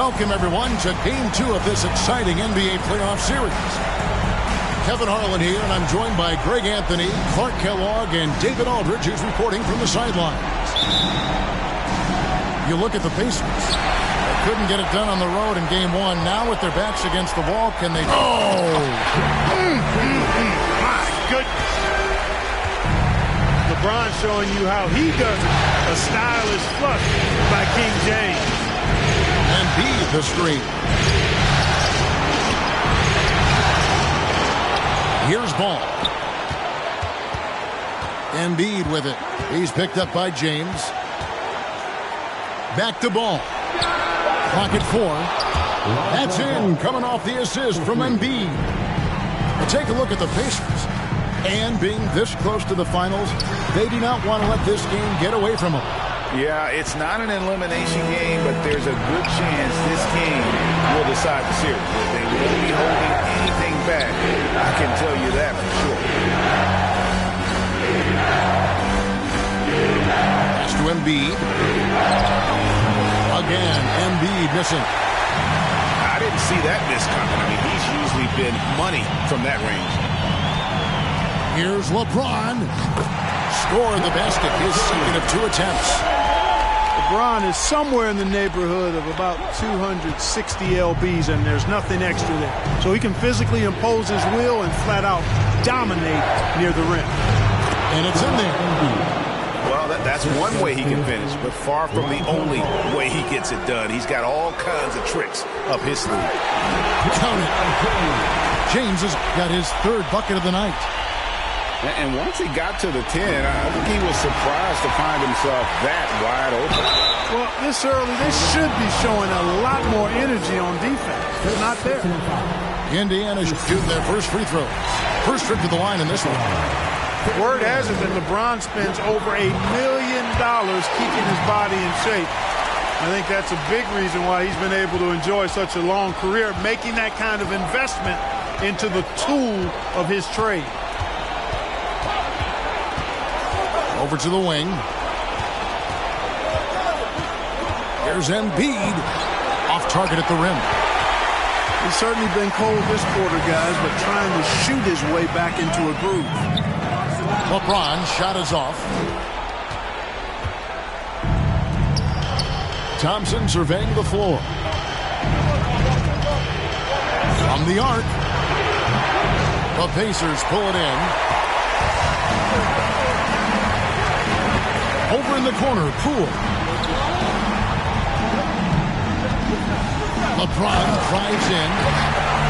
Welcome, everyone, to Game 2 of this exciting NBA playoff series. Kevin Harlan here, and I'm joined by Greg Anthony, Clark Kellogg, and David Aldridge, who's reporting from the sidelines. You look at the Pacers. They couldn't get it done on the road in Game 1. Now with their backs against the wall, can they... Oh! My goodness. LeBron showing you how he does it. A stylish flush by King James. And Embiid the screen. Here's ball. Embiid with it. He's picked up by James. Back to ball. Clock at 4. That's in. Coming off the assist from Embiid. But take a look at the Pacers. And being this close to the finals, they do not want to let this game get away from them. Yeah, it's not an elimination game, but there's a good chance this game will decide the series. They won't be holding anything back. I can tell you that for sure. Pass to Embiid. Again, Embiid missing. I didn't see that miss coming. I mean, he's usually been money from that range. Here's LeBron. Scored the basket, his second of 2 attempts. LeBron is somewhere in the neighborhood of about 260 lbs, and there's nothing extra there. So he can physically impose his will and flat out dominate near the rim. And it's in there. Well, that's one way he can finish, but far from the only way he gets it done. He's got all kinds of tricks up his sleeve. Count it. James has got his 3rd bucket of the night. And once he got to the 10, I think he was surprised to find himself that wide open. Well, this early, they should be showing a lot more energy on defense. They're not there. Indiana shooting their first free throw. First trip to the line in this one. Word has it that LeBron spends over $1 million keeping his body in shape. I think that's a big reason why he's been able to enjoy such a long career, making that kind of investment into the tool of his trade. Over to the wing. Here's Embiid. Off target at the rim. He's certainly been cold this quarter, guys, but trying to shoot his way back into a groove. LeBron shot is off. Thompson surveying the floor. From the arc. The Pacers pull it in. Over in the corner, Poole. LeBron drives in.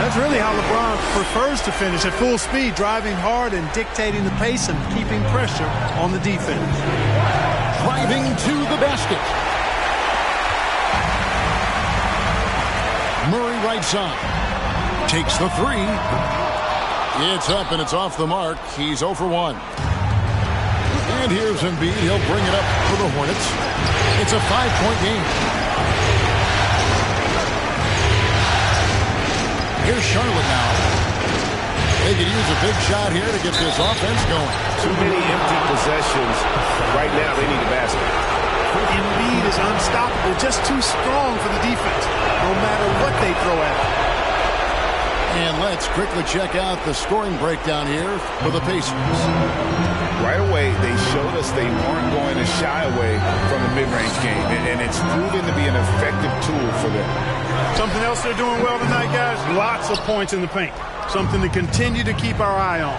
That's really how LeBron prefers to finish, at full speed, driving hard and dictating the pace and keeping pressure on the defense. Driving to the basket. Murray right side. Takes the 3. It's up and it's off the mark. He's 0 for 1. And here's Embiid. He'll bring it up for the Hornets. It's a 5-point game. Here's Charlotte now. They could use a big shot here to get this offense going. Too many empty possessions. Right now, they need a basket. Embiid is unstoppable, just too strong for the defense, no matter what they throw at him. And let's quickly check out the scoring breakdown here for the Pacers. Right away, they showed us they weren't going to shy away from the mid-range game, and it's proven to be an effective tool for them. Something else they're doing well tonight, guys, lots of points in the paint. Something to continue to keep our eye on.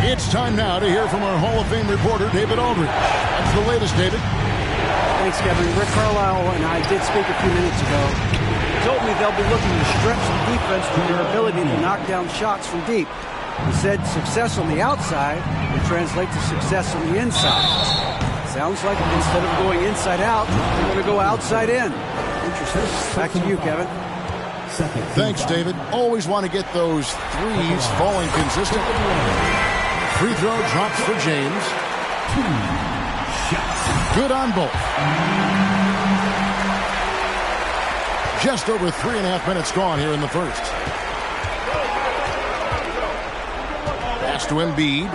It's time now to hear from our Hall of Fame reporter, David Aldridge. That's the latest, David. Thanks, Kevin. Rick Carlisle and I did speak a few minutes ago. He told me they'll be looking to stretch the defense with their ability to knock down shots from deep. He said success on the outside will translate to success on the inside. Sounds like instead of going inside out, they're going to go outside in. Interesting. Back to you, Kevin. Thanks, David. Always want to get those threes falling consistently. Free throw drops for James. Good on both. Just over 3.5 minutes gone here in the first. Pass to Embiid.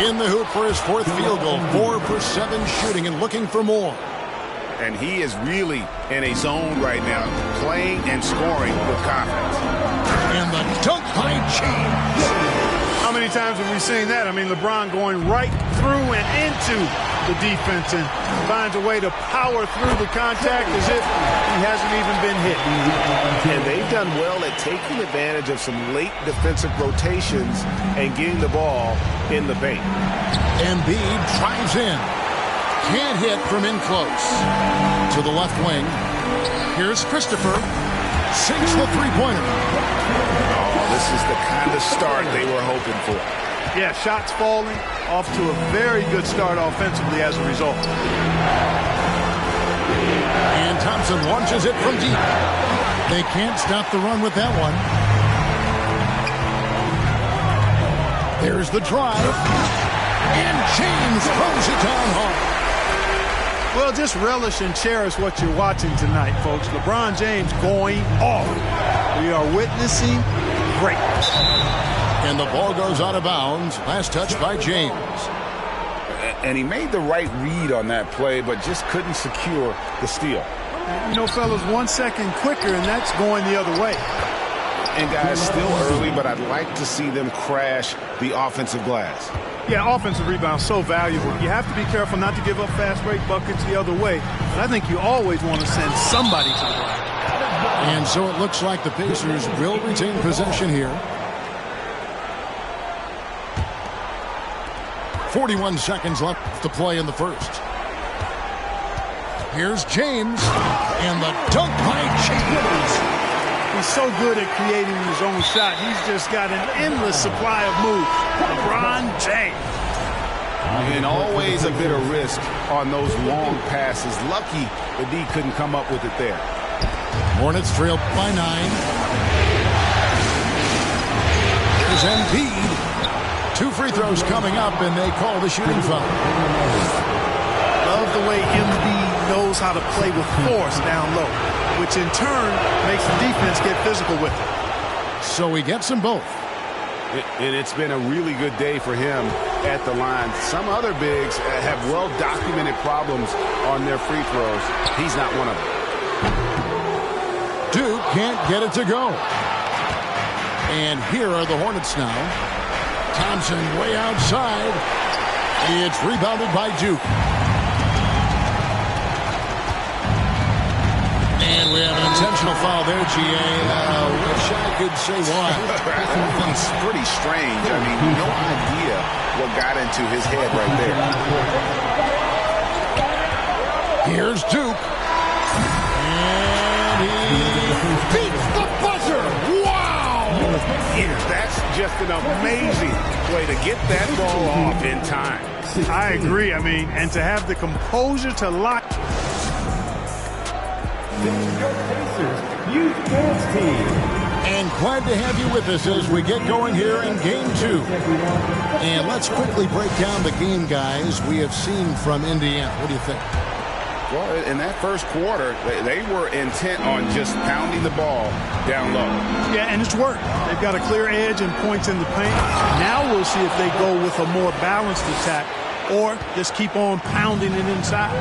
In the hoop for his fourth field goal. 4 for 7 shooting and looking for more. And he is really in a zone right now, playing and scoring with confidence. And the dunk by James. How many times have we seen that? I mean, LeBron going right through and into the defense and finds a way to power through the contact as if he hasn't even been hit. And they've done well at taking advantage of some late defensive rotations and getting the ball in the paint. Embiid drives in. Can't hit from in close. To the left wing. Here's Christopher. Sinks the three-pointer. Oh, this is the kind of start they were hoping for. Yeah, shots falling. Off to a very good start offensively as a result. And Thompson launches it from deep. They can't stop the run with that one. There's the drive. And James throws it down hard. Well, just relish and cherish what you're watching tonight, folks. LeBron James going off. We are witnessing greatness. And the ball goes out of bounds. Last touch by James. And he made the right read on that play, but just couldn't secure the steal. You know, fellas, 1 second quicker, and that's going the other way. And guys, still early, but I'd like to see them crash the offensive glass. Yeah, offensive rebound so valuable. You have to be careful not to give up fast break buckets the other way. But I think you always want to send somebody to the line. And so it looks like the Pacers will retain possession here. 41 seconds left to play in the first. Here's James. And the dunk by James. He's so good at creating his own shot. He's just got an endless supply of moves. LeBron James. And always a bit of risk on those long passes. Lucky the D couldn't come up with it there. Hornets trail by 9. Here's Embiid. 2 free throws coming up, and they call the shooting foul. Love the way Embiid knows how to play with force down low, which in turn makes the defense get physical with it. So he gets them both. And it's been a really good day for him at the line. Some other bigs have well-documented problems on their free throws. He's not one of them. Duke can't get it to go. And here are the Hornets now. Thompson way outside. It's rebounded by Duke. And we have an intentional foul there, G.A. Wish I could say why. It's pretty strange. I mean, no idea what got into his head right there. Here's Duke. And he beats the buzzer. Wow! Yeah, that's just an amazing way to get that ball off in time. I agree. I mean, and to have the composure to lock. And glad to have you with us as we get going here in Game 2. And let's quickly break down the game, guys, we have seen from Indiana. What do you think? Well, in that first quarter, they were intent on just pounding the ball down low. Yeah, and it's worked. They've got a clear edge and points in the paint. Now we'll see if they go with a more balanced attack or just keep on pounding it inside.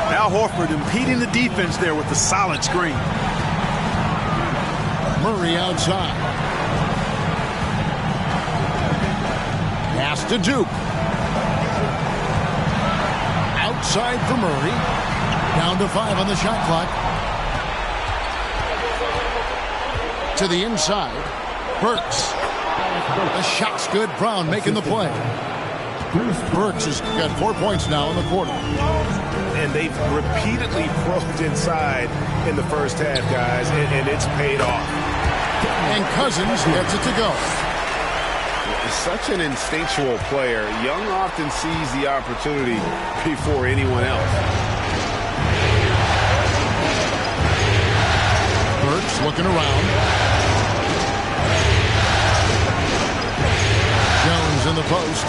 Al Horford impeding the defense there with the solid screen. Murray outside. Pass to Duke. Outside for Murray. Down to 5 on the shot clock. To the inside. Burks. The shot's good. Brown making the play. Burks has got 4 points now in the quarter. And they've repeatedly probed inside in the first half, guys, and it's paid off. And Cousins gets it to go. Such an instinctual player. Young often sees the opportunity before anyone else. Burks looking around. Jones in the post.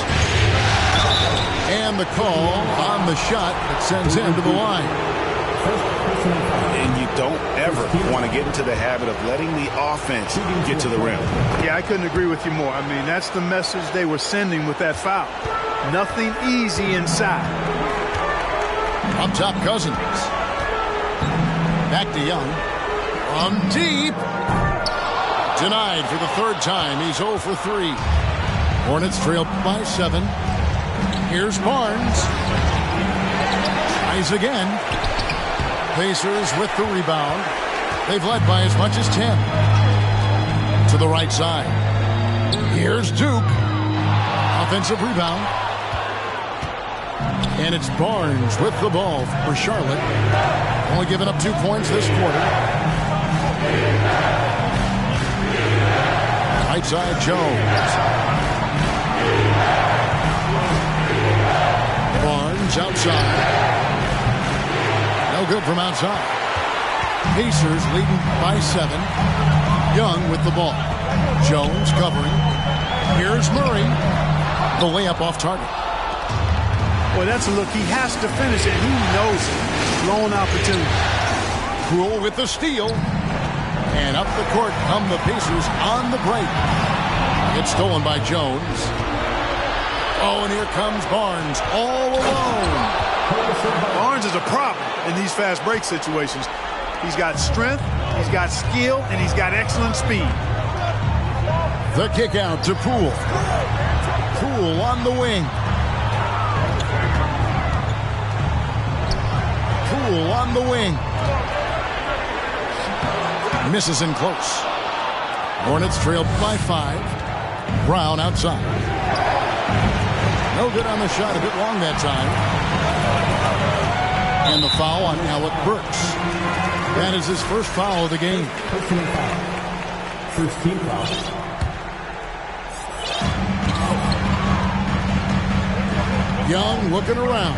And the call on the shot that sends him to the line. And you don't ever want to get into the habit of letting the offense get to the rim. Yeah, I couldn't agree with you more. I mean, that's the message they were sending with that foul. Nothing easy inside. Up top, Cousins. Back to Young. From deep. Denied for the third time. He's 0 for 3. Hornets trail by 7. Here's Barnes. Tries again. Pacers with the rebound. They've led by as much as 10. To the right side. Here's Duke. Offensive rebound. And it's Barnes with the ball for Charlotte. Only giving up 2 points this quarter. Right side, Jones. Barnes outside. No good from outside. Pacers leading by 7. Young with the ball. Jones covering. Here's Murray. The layup off target. Boy, that's a look. He has to finish it. He knows it. Blown opportunity. Poole with the steal. And up the court come the Pacers on the break. It's stolen by Jones. Oh, and here comes Barnes all alone. Barnes is a problem in these fast break situations. He's got strength, he's got skill, and he's got excellent speed. The kick out to Poole. Poole on the wing. Poole on the wing. Misses in close. Hornets trail by 5. Brown outside. No good on the shot. A bit long that time. And the foul on Alec Burks. That is his first foul of the game. First team foul. Young looking around.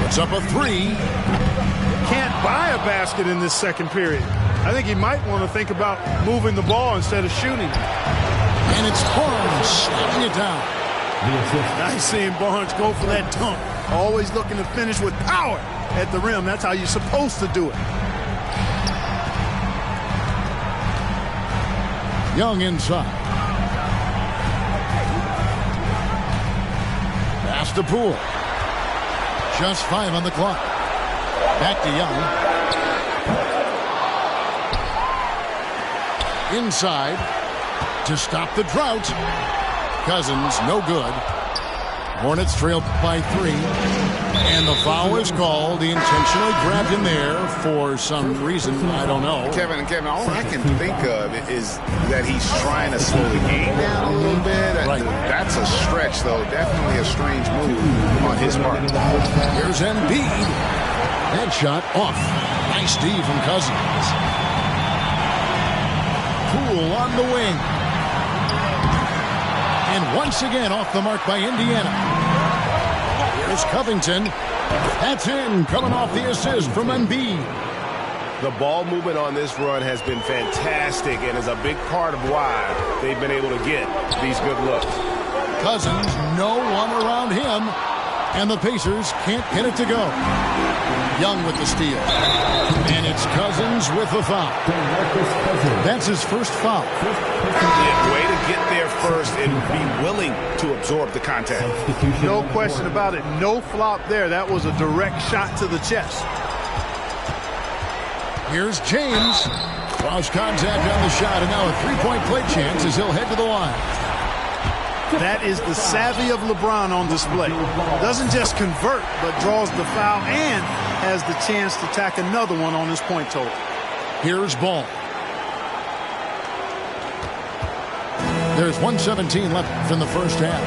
Puts up a 3. Can't buy a basket in this second period. I think he might want to think about moving the ball instead of shooting. And it's Barnes slapping it down. Nice seeing Barnes go for that dunk. Always looking to finish with power at the rim. That's how you're supposed to do it. Young inside. Pass to Poole. Just 5 on the clock. Back to Young. Inside to stop the drought. Cousins, no good. Hornets trail by 3. And the foul is called. He intentionally grabbed him there for some reason. I don't know. Kevin, all I can think of is that he's trying to slow the game down a little bit. Right. That's a stretch, though. Definitely a strange move on his part. Here's Embiid. Headshot off. Nice D from Cousins. Poole on the wing. And once again off the mark by Indiana. Here's Covington. That's in, coming off the assist from Embiid. The ball movement on this run has been fantastic and is a big part of why they've been able to get these good looks. Cousins, no one around him. And the Pacers can't get it to go. Young with the steal. And it's Cousins with the foul. That's his first foul. Yeah, way to get there first and be willing to absorb the contact. No question about it. No flop there. That was a direct shot to the chest. Here's James. Cross contact on the shot, and now a three-point play chance as he'll head to the line. That is the savvy of LeBron on display. Doesn't just convert, but draws the foul and has the chance to tack another one on his point total. Here's Ball. There's 1:17 left in the first half.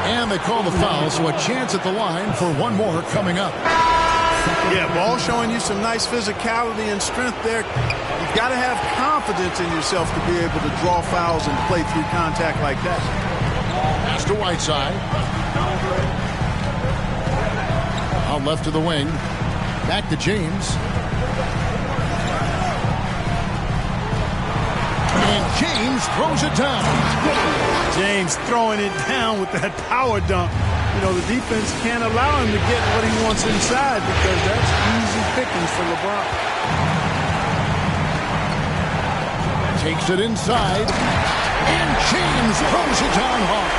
And they call the foul, so a chance at the line for one more coming up. Yeah, Ball showing you some nice physicality and strength there. You've got to have confidence in yourself to be able to draw fouls and play through contact like that. Pass to Whiteside. Out left to the wing. Back to James. And James throws it down. James throwing it down with that power dunk. You know, the defense can't allow him to get what he wants inside because that's easy pickings for LeBron. Takes it inside. And James throws it down hard.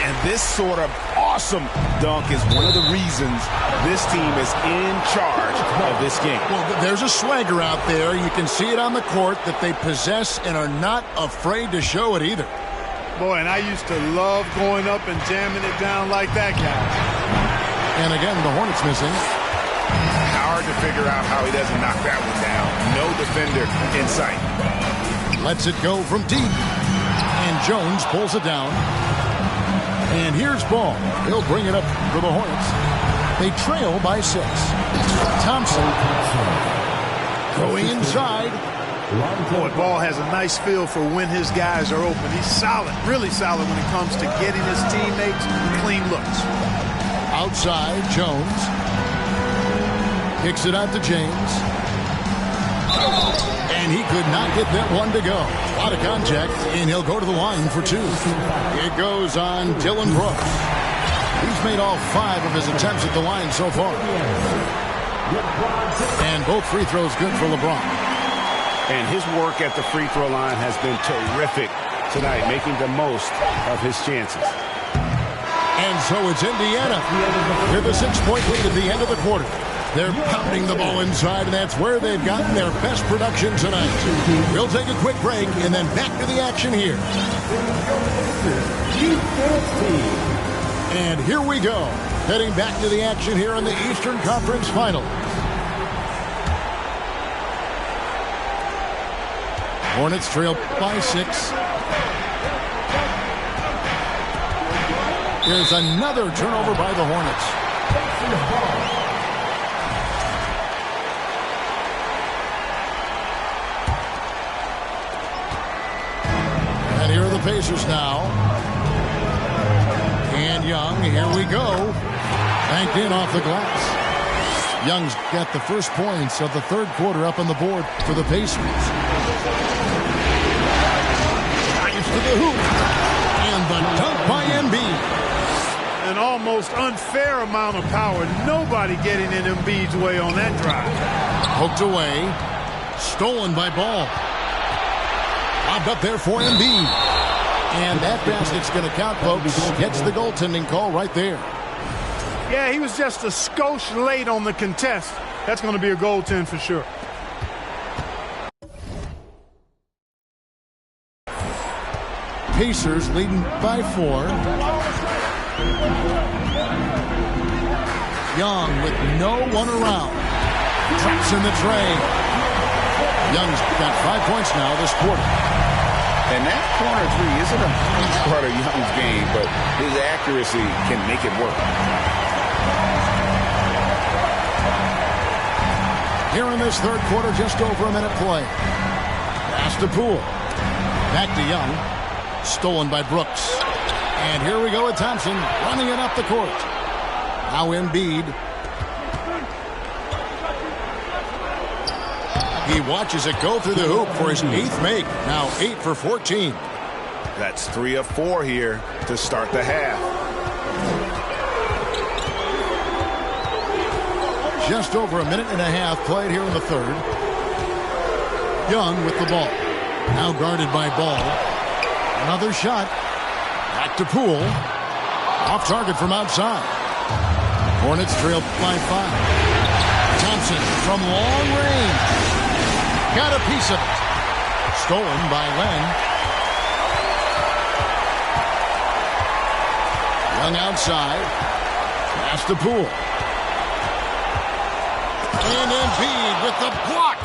And this sort of awesome dunk is one of the reasons this team is in charge of this game. Well, there's a swagger out there. You can see it on the court that they possess and are not afraid to show it either. Boy, and I used to love going up and jamming it down like that guy. And again, the Hornets missing. Hard to figure out how he doesn't knock that one down. No defender in sight. Lets it go from deep. And Jones pulls it down. And here's Ball. He'll bring it up for the Hornets. They trail by 6. Thompson going inside. Boy, Ball has a nice feel for when his guys are open. He's solid, really solid when it comes to getting his teammates clean looks. Outside, Jones. Kicks it out to James. And he could not get that one to go. A lot of contact, and he'll go to the line for 2. It goes on Dylan Brooks. He's made all 5 of his attempts at the line so far. And both free throws good for LeBron. And his work at the free throw line has been terrific tonight, making the most of his chances. And so it's Indiana with a 6-point lead at the end of the quarter. They're pounding the ball inside, and that's where they've gotten their best production tonight. We'll take a quick break, and then back to the action here. And here we go, heading back to the action here in the Eastern Conference Final. Hornets trail by 6. There's another turnover by the Hornets. And here are the Pacers now. And Young, here we go. Banked in off the glass. Young's got the first points of the third quarter up on the board for the Pacers. Drives to the hoop. And the dunk by Embiid. An almost unfair amount of power. Nobody getting in Embiid's way on that drive. Poked away. Stolen by Ball. Lobbed up there for Embiid. And that basket's going to count, folks. Gets the goaltending call right there. Yeah, he was just a skosh late on the contest. That's going to be a goaltend for sure. Pacers leading by 4. Young with no one around. Traps in the tray. Young's got 5 points now this quarter. And that corner 3 isn't a huge part of Young's game, but his accuracy can make it work. Here in this third quarter, just over a minute play. Pass to Poole. Back to Young. Stolen by Brooks. And here we go with Thompson running it up the court. Now Embiid. He watches it go through the hoop for his 8th make. Now 8 for 14. That's 3 of 4 here to start the half. Just over a minute and a half played here in the third. Young with the ball. Now guarded by Ball. Another shot. Back to Poole. Off target from outside. Hornets trail by 5. Thompson from long range. Got a piece of it. Stolen by Len. Young outside. Pass to Poole. And Embiid with the block.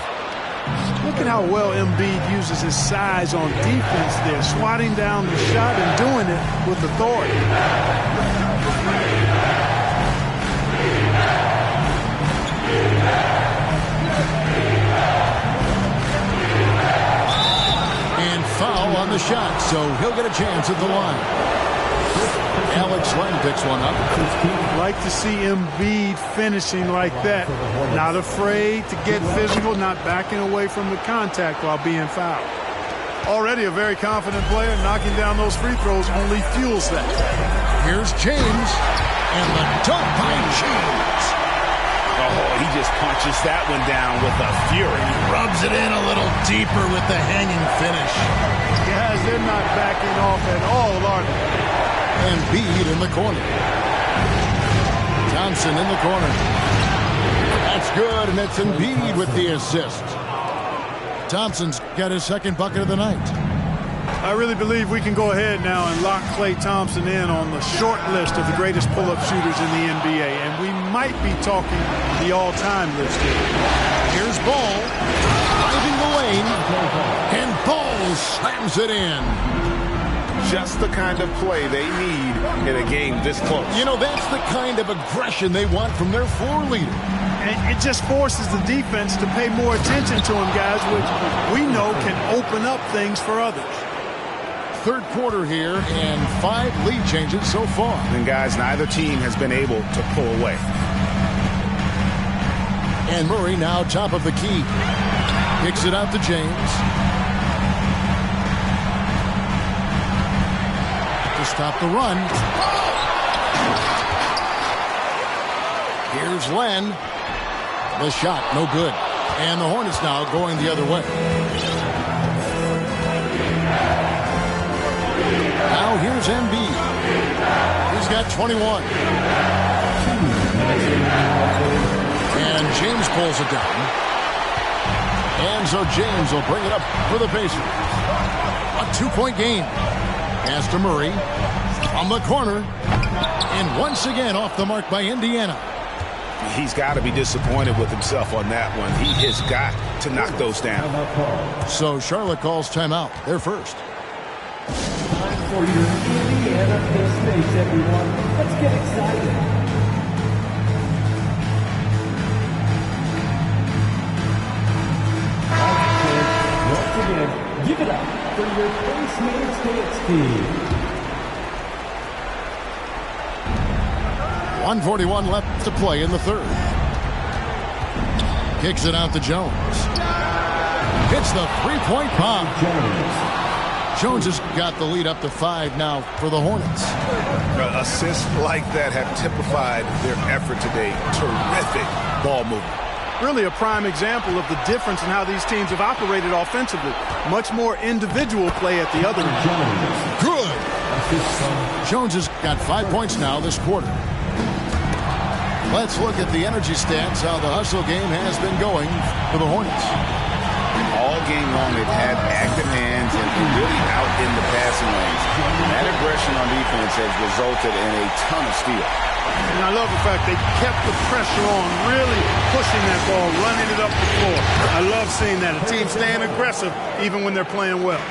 Look at how well Embiid uses his size on defense there, swatting down the shot and doing it with authority. And foul on the shot, so he'll get a chance at the line. Alex Len picks one up. Like to see Embiid finishing like that. Not afraid to get physical, not backing away from the contact while being fouled. Already a very confident player. Knocking down those free throws only fuels that. Here's James. And the dunk by James. Oh, he just punches that one down with a fury. Rubs it in a little deeper with the hanging finish. Guys, they're not backing off at all, are they? And Embiid in the corner. Thompson in the corner. That's good, and it's Embiid with the assist. Thompson's got his second bucket of the night. I really believe we can go ahead now and lock Klay Thompson in on the short list of the greatest pull-up shooters in the NBA, and we might be talking the all-time list here. Here's Ball, driving the lane, and Ball slams it in. Just the kind of play they need in a game this close. You know, that's the kind of aggression they want from their floor leader. And it just forces the defense to pay more attention to him, guys, which we know can open up things for others. Third quarter here, and 5 lead changes so far. And guys, neither team has been able to pull away. And Murray now top of the key. Kicks it out to James. To stop the run. Here's Len. The shot, no good. And the Hornets now going the other way. Now here's Embiid. He's got 21. And James pulls it down. And so James will bring it up for the Pacers. A 2-point game. Pass to Murray. From the corner. And once again off the mark by Indiana. He's got to be disappointed with himself on that one. He has got to knock those down. So Charlotte calls timeout. They're first. Time for your Indiana Pacers, everyone. Let's get excited. Once again, give it up for your Pacers dance team. 1:41 left to play in the third. Kicks it out to Jones. Hits the three-point bomb. Jones has got the lead up to 5 now for the Hornets. Assists like that have typified their effort today. Terrific ball movement. Really a prime example of the difference in how these teams have operated offensively. Much more individual play at the other end. Good. Jones has got 5 points now this quarter. Let's look at the energy stats, how the hustle game has been going for the Hornets. All game long, they've had active hands and really out in the passing lanes. And that aggression on defense has resulted in a ton of steals. And I love the fact they kept the pressure on, really pushing that ball, running it up the floor. I love seeing that. A team staying aggressive even when they're playing well.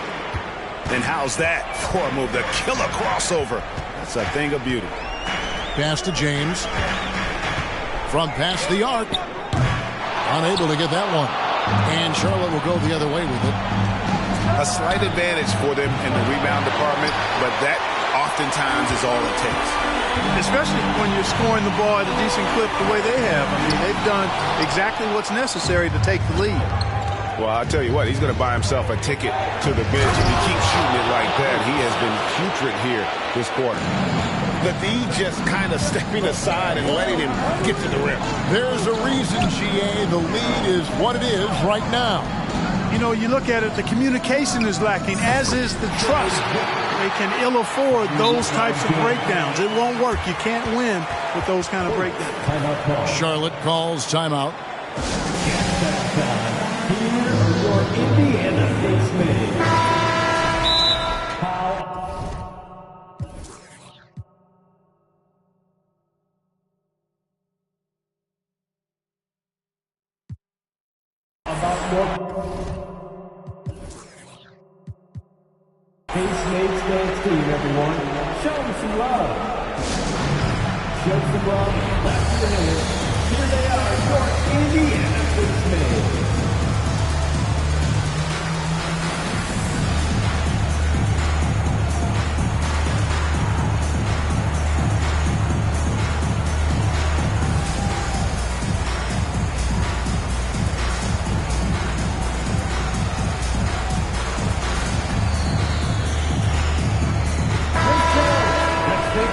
And how's that for a move? The killer crossover. That's a thing of beauty. Pass to James. From past the arc. Unable to get that one. And Charlotte will go the other way with it. A slight advantage for them in the rebound department, but that oftentimes is all it takes. Especially when you're scoring the ball at a decent clip the way they have. I mean, they've done exactly what's necessary to take the lead. Well, I'll tell you what, he's going to buy himself a ticket to the bench. If he keeps shooting it like that, he has been putrid here this quarter. The D just kind of stepping aside and letting him get to the rim. There's a reason, GA, the lead is what it is right now. You know, you look at it, the communication is lacking, as is the trust. They can ill afford those types of breakdowns. It won't work. You can't win with those kind of breakdowns. Charlotte calls timeout. Here are your Indiana Pacers. Pacemates dance team, everyone. Show them some love. Show some love. Clap your hands. Here they are, your Indiana Pacemates.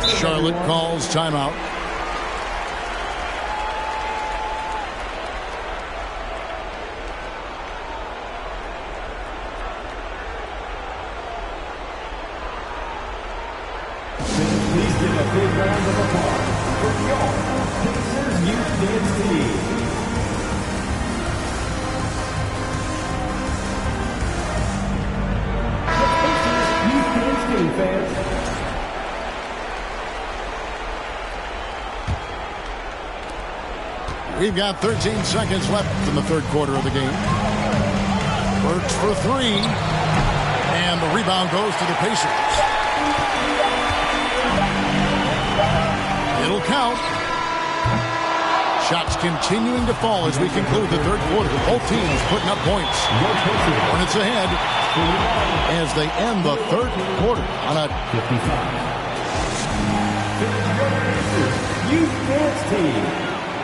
Charlotte calls timeout. Please give a big round of applause for your Pacers Youth Dance Team. The Pacers Youth Dance Team, fans. We've got 13 seconds left in the third quarter of the game. Works for three. And the rebound goes to the Pacers. It'll count. Shots continuing to fall as we conclude the third quarter. Both teams putting up points. Hornets ahead as they end the third quarter on a 55. Youth Dance Team.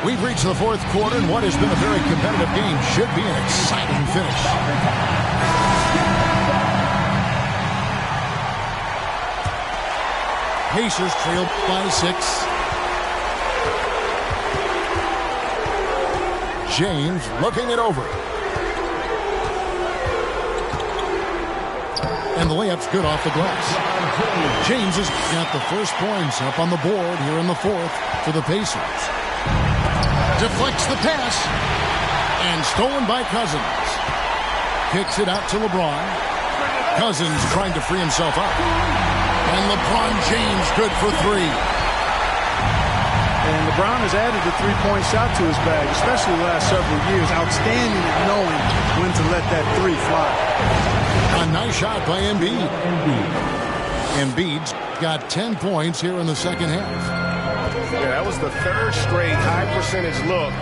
We've reached the fourth quarter, and what has been a very competitive game should be an exciting finish. Pacers trail by 6. James looking it over. And the layup's good off the glass. James has got the first points up on the board here in the fourth for the Pacers. Deflects the pass. And stolen by Cousins. Kicks it out to LeBron. Cousins trying to free himself up. And LeBron James good for three. And LeBron has added the three-point shot to his bag, especially the last several years. Outstanding at knowing when to let that three fly. A nice shot by Embiid. Embiid's got 10 points here in the second half. Yeah, that was the third straight high percentage look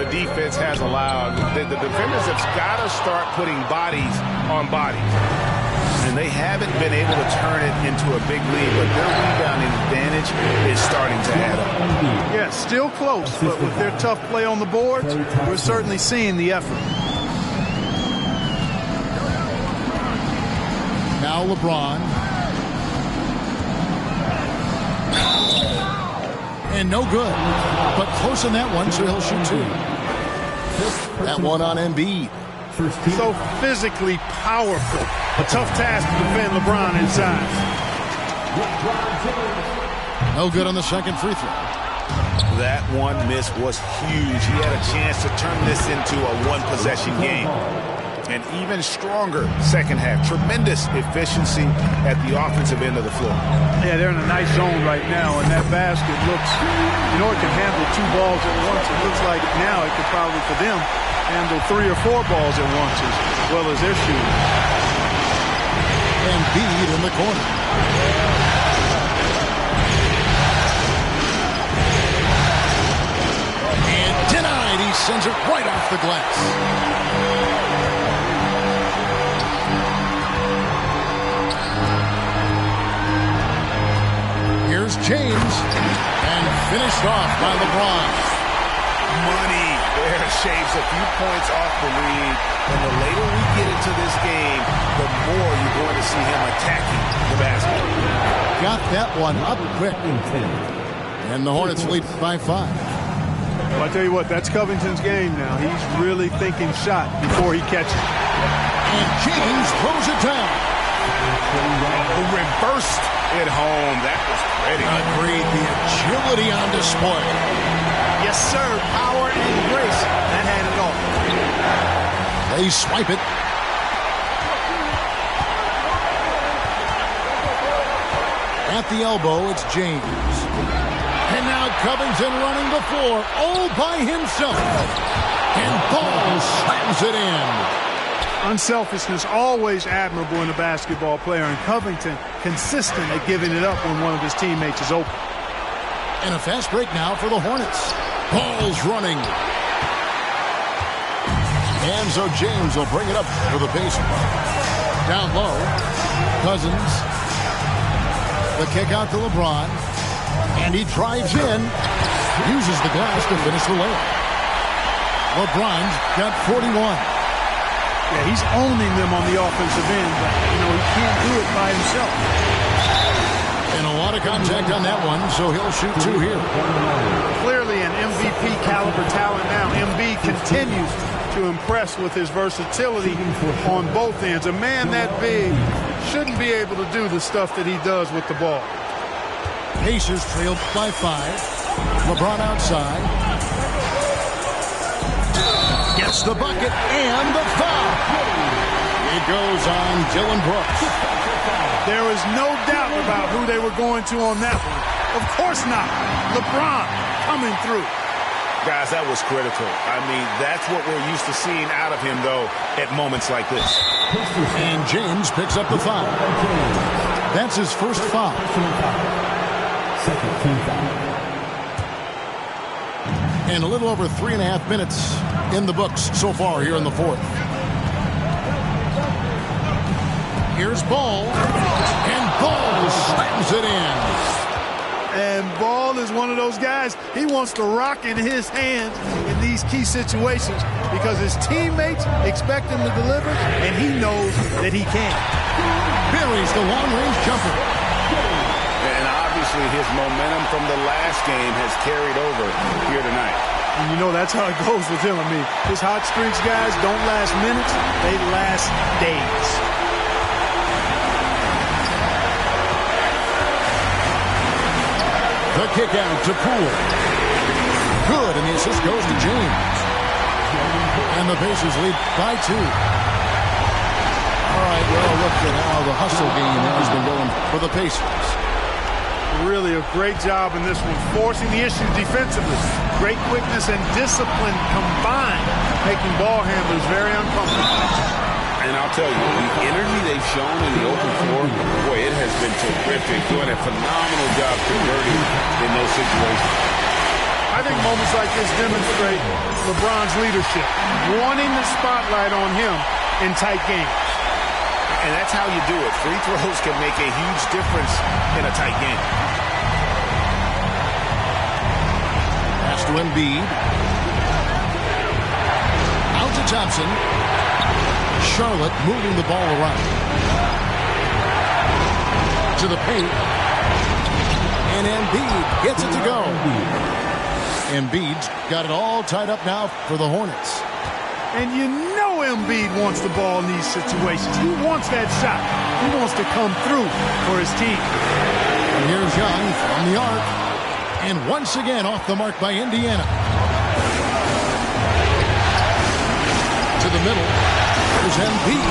the defense has allowed. The defenders have got to start putting bodies on bodies. And they haven't been able to turn it into a big lead, but their rebounding advantage is starting to add up. Yeah, still close, but with their tough play on the boards, we're certainly seeing the effort. Now LeBron. And no good, but close in that one, so he'll shoot two. That one on Embiid. So physically powerful. A tough task to defend LeBron inside. No good on the second free throw. That one miss was huge. He had a chance to turn this into a one-possession game. And even stronger second half. Tremendous efficiency at the offensive end of the floor. Yeah, they're in a nice zone right now, and that basket looks, you know, it can handle two balls at once. It looks like now it could probably, for them, handle 3 or 4 balls at once as well as their shooting. And Embiid in the corner. And denied. He sends it right off the glass. Here's James. And finished off by LeBron. Money there shaves a few points off the lead. And the later we get into this game, the more you're going to see him attacking the basket. Got that one up quick. And the Hornets lead by 5. Well, I tell you what, that's Covington's game now. He's really thinking shot before he catches it. And James throws it down. Reversed it home. That was pretty. Agreed. The agility on display. Yes, sir. Power and grace. That had it all. They swipe it. At the elbow, it's James. And now Covington running the floor all by himself. And Ball slams it in. Unselfishness always admirable in a basketball player, and Covington consistent at giving it up when one of his teammates is open. And a fast break now for the Hornets. Ball's running. And so James will bring it up for the Pacers. Down low, Cousins. The kick out to LeBron. And he drives in. Uses the glass to finish the layup. LeBron's got 41. Yeah, he's owning them on the offensive end, but, you know, he can't do it by himself. And a lot of contact on that one, so he'll shoot 2 here. Clearly an MVP caliber talent now. Embiid continues to impress with his versatility on both ends. A man that big shouldn't be able to do the stuff that he does with the ball. Pacers trailed by 5. LeBron outside. Gets the bucket and the foul. It goes on Dylan Brooks. There is no doubt about who they were going to on that one. Of course not. LeBron coming through. Guys, that was critical. I mean, that's what we're used to seeing out of him, though, at moments like this. And James picks up the foul. That's his first foul. Second team foul. And a little over 3.5 minutes in the books so far here in the fourth. Here's Ball. And Ball slams it in. And Ball is one of those guys, he wants to rock in his hands in these key situations because his teammates expect him to deliver, and he knows that he can. Buries the long-range jumper. And obviously his momentum from the last game has carried over here tonight. And you know that's how it goes with him. I mean, his hot streaks, guys, don't last minutes, they last days. The kick out to Poole. Good, and the assist goes to James. And the Pacers lead by 2. All right, well, look at how the hustle game has been going for the Pacers. Really a great job in this one, forcing the issue defensively. Great quickness and discipline combined, making ball handlers very uncomfortable. And I'll tell you, the energy they've shown in the open floor, boy, it has been terrific. Doing a phenomenal job converting in those situations. I think moments like this demonstrate LeBron's leadership, wanting the spotlight on him in tight games. And that's how you do it. Free throws can make a huge difference in a tight game. Pass to Embiid. Out to Thompson. Charlotte moving the ball around. To the paint. And Embiid gets it to go. Embiid's got it all tied up now for the Hornets. And you know Embiid wants the ball in these situations. He wants that shot. He wants to come through for his team. And here's Young from the arc. And once again off the mark by Indiana. To the middle. There's Embiid.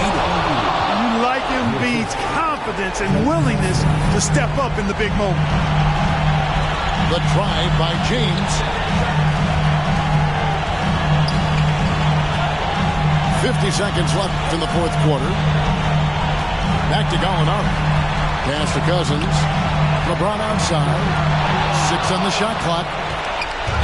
You like Embiid's confidence and willingness to step up in the big moment. The drive by James. 50 seconds left in the fourth quarter. Back to Gallinari. Pass to Cousins. LeBron outside. 6 on the shot clock.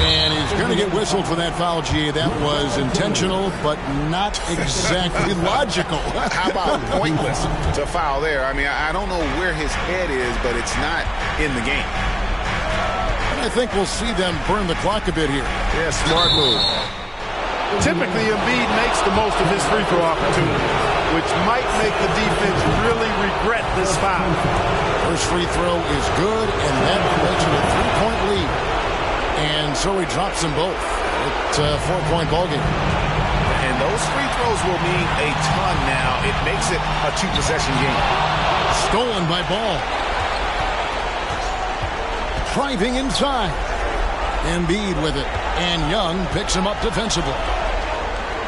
And he's going to get whistled for that foul, G. That was intentional, but not exactly logical. How about pointless to foul there? I mean, I don't know where his head is, but it's not in the game. And I think we'll see them burn the clock a bit here. Yeah, smart move. Typically, Embiid makes the most of his free throw opportunity, which might make the defense really regret this foul. First free throw is good, and that makes it a 3-point lead. And so he drops them both. It's a 4-point ballgame. And those free throws will mean a ton now. It makes it a 2-possession game. Stolen by Ball. Driving inside. Embiid with it. And Young picks him up defensively.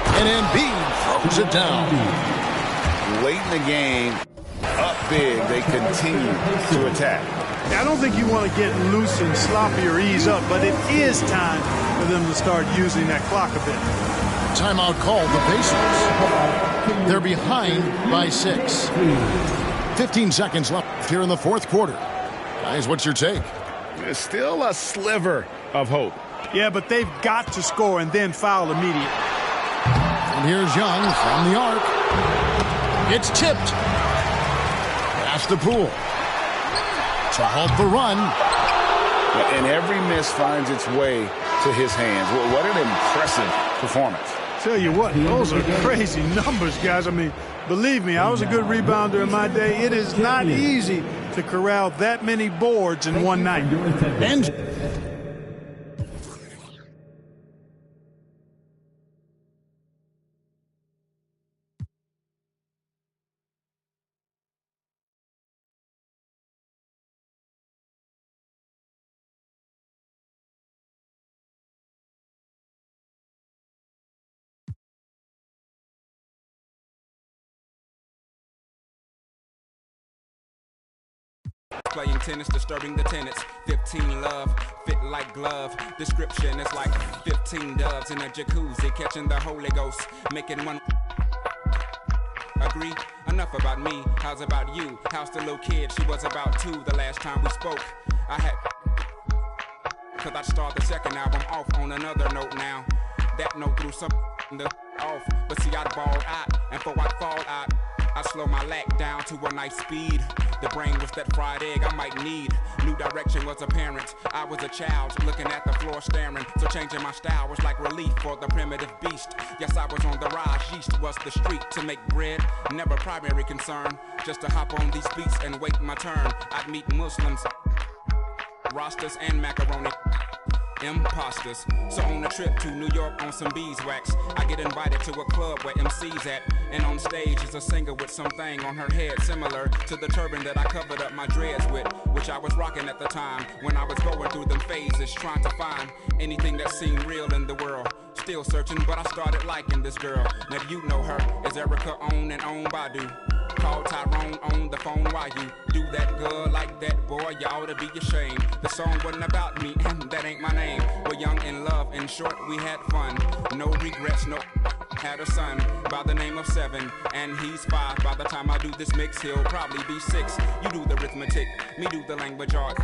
And Embiid throws it down. Late in the game, up big, they continue to attack. I don't think you want to get loose and sloppy or ease up, but it is time for them to start using that clock a bit. Timeout called the Pacers. They're behind by 6. 15 seconds left here in the fourth quarter. Guys, what's your take? There's still a sliver of hope. Yeah, but they've got to score and then foul immediately. And here's Young from the arc. It's tipped. Pass to Poole. To halt the run. And every miss finds its way to his hands. What an impressive performance. Tell you what, those are crazy numbers, guys. I mean, believe me, I was a good rebounder in my day. It is not easy to corral that many boards in one night. And Playing tennis, disturbing the tenants. 15 love, fit like glove. Description is like 15 doves in a jacuzzi, catching the Holy Ghost, making one. Agree? Enough about me. How's about you? How's the little kid? She was about 2 the last time we spoke. I had. Cause I'd start the second album off on another note now. That note threw some the off. But see, I'd ball out, and for I'd fall out, I'd slow my lack down to a nice speed. The brain was that fried egg I might need. New direction was apparent. I was a child looking at the floor staring. So changing my style was like relief for the primitive beast. Yes, I was on the rise. Yeast was the street to make bread. Never primary concern. Just to hop on these beats and wait my turn. I'd meet Muslims, Rastas and macaroni. Imposters. So on a trip to New York on some beeswax, I get invited to a club where MC's at, and on stage is a singer with something on her head similar to the turban that I covered up my dreads with, which I was rocking at the time when I was going through them phases trying to find anything that seemed real in the world. Still searching, but I started liking this girl. Now you know her as Erica on and on Badu. Call Tyrone on the phone while you do that girl like that, boy, you ought to be ashamed. The song wasn't about me, and that ain't my name. We're young in love, in short, we had fun. No regrets, no. Had a son by the name of 7, and he's 5. By the time I do this mix, he'll probably be 6. You do the arithmetic, me do the language art.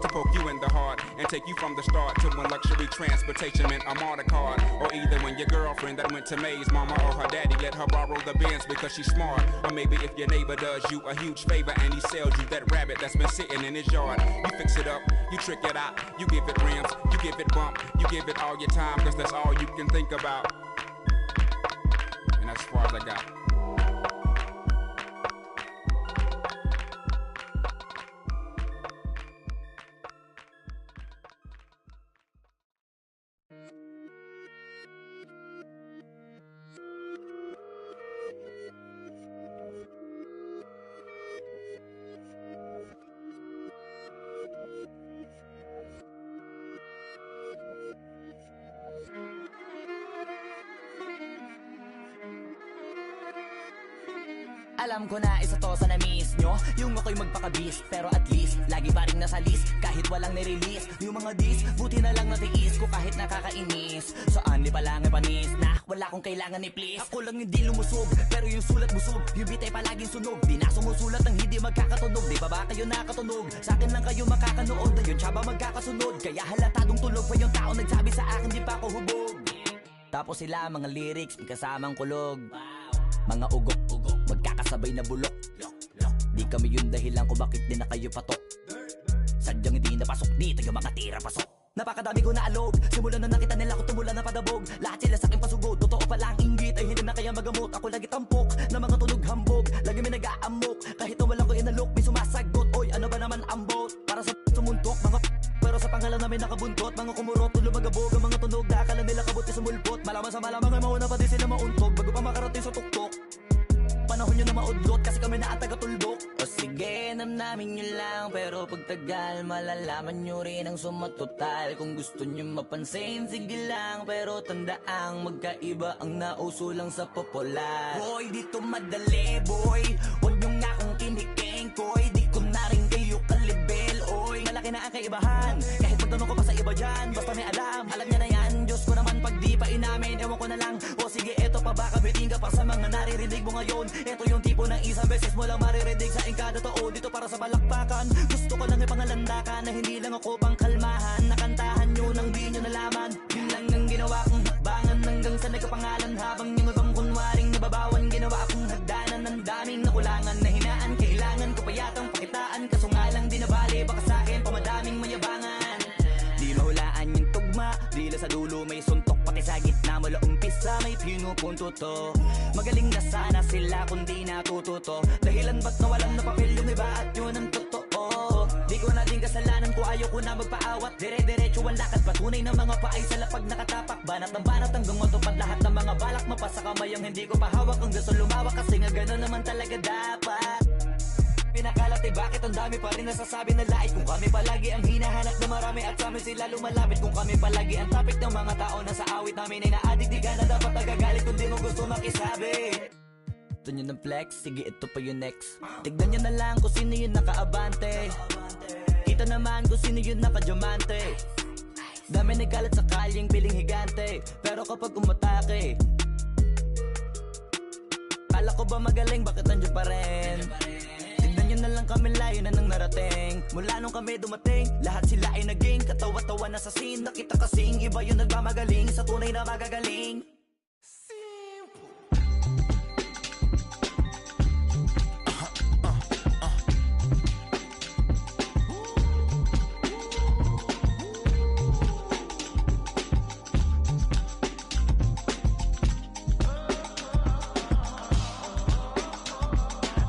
To poke you in the heart and take you from the start to when luxury transportation meant a martyr card. Or either when your girlfriend that went to May's mama or her daddy let her borrow the Benz because she's smart. Or maybe if your neighbor does you a huge favor and he sells you that rabbit that's been sitting in his yard. You fix it up, you trick it out, you give it rims, you give it bump, you give it all your time because that's all you can think about. And that's as far as I got. Alam ko na isa to sa na-miss nyo, yung ako'y magpakabis, pero at least lagi pa rin nasa list kahit walang nirelease. Yung mga dis, buti na lang natiis ko kahit nakakainis. Saan di pa lang panis na wala kong kailangan ni please. Ako lang hindi lumusog, pero yung sulat busog. Yung bitay palaging sunog, di na sumusulat ng hindi magkakatunog. Di ba ba kayo nakatunog? Sa akin lang kayo makakanood, na yun tsaba magkakasunod. Kaya halatadong tulog pa yung tao nagsabi sa akin di pa ako hubog. Tapos sila mga lyrics, may kasamang kulog. Mga ugok-ugok, magkakasabay na bulok. Di kami yung dahilan kung bakit di na kayo patok. Sadyang hindi napasok dito yung mga tira pasok. Napakadami ko na alog, simula na nakita nila ko tumula na padabog. Lahat sila sa aking pasugod, totoo pa lang inggit ay hindi na kaya magamot. Ako lagi tampok, na mga tunog hambog. Lagi may nag-aamok, kahit na walang ko inalok. May sumasagot, oy ano ba naman ang bot? Para sa sumuntok, mga pero sa pangalan namin nakabuntot. Mga kumurot, tulo magabog, ang mga tunog na akala nila kabot yung sumulpot. Malaman sa malamang ay mauna pa din sila mauntog bago pa makarating sa tuktok. Panahon nyo na maudlot kasi kami na ang taga-tulbok. O sige, namnamin nyo lang, pero pagtagal malalaman nyo rin ang sumatotal. Kung gusto nyo mapansin, sige lang, pero tandaang magkaiba ang nauso lang sa popular. Boy, dito madali, boy, huwag nyo nga akong kinikeng, koy. Di ko na rin kayo kalibel, oy. Malaki na ang kaibahan, kahit magtanong ko pa sa iba dyan. Basta may alam niya na yan. Diyos ko naman pag di pa inamin, ewan ko na lang. O sige, eto pa baka biting ka pa sa mga naririnig mo ngayon. Ito yung tipo ng isang beses mo lang maririnig sa engkada taon. Dito para sa balakpakan, gusto ko lang ipangalandakan na hindi lang ako pang kalmahan. Nakantahan nyo nang di nyo nalaman. Yun lang ang ginawa kong hakbangan hanggang sa nagkapangalan. Habang yung ibang kunwaring nababawan, ginawa akong hagdanan ng daming nakulangan na hinaan. Kailangan ko pa yatang pakitaan, kaso nga lang di nabali. Baka sa akin pamadaming mayabangan. Di mahulaan yung tugma, dila sa dulo may suntok, pati sa gitna mula umpis. sa may pinupunto to. Magaling na sana sila kung di natututo. Dahilan ba't nawalan na papel yung iba at yun ang totoo. Di ko na din kasalanan ko, ayoko na magpaawat. Dire-diretso ang lakad, patunay ng mga paay sa lapag nakatapak. Banat ng banat hanggang matupad lahat ng mga balak. Mapasa kamay ang hindi ko pahawak, ang gusto lumawak kasi nga gano'n naman talaga dapat. Pinakalati bakit ang dami pa rin nasasabi na lait. Kung kami palagi ang hinahanap na marami at sa amin sila lumalapit. Kung kami palagi ang topic ng mga tao na sa awit namin ay na-addict, di ka na dapat nagagalit kung di mo gusto makisabi. Gusto nyo ng flex? Sige ito pa yung next. Tignan nyo na lang kung sino yung nakaabante. Kita naman kung sino yung nakadiamante. Dami nagkalat sa kalyeng piling higante. Pero kapag umatake, kala ko ba magaling, bakit nandiyan pa rin? Tignan nyo na lang kami, layo na nang narating. Mula nung kami dumating, lahat sila ay naging katawa-tawa na sa scene. Nakita kasing iba yung nagmamagaling sa tunay na magagaling.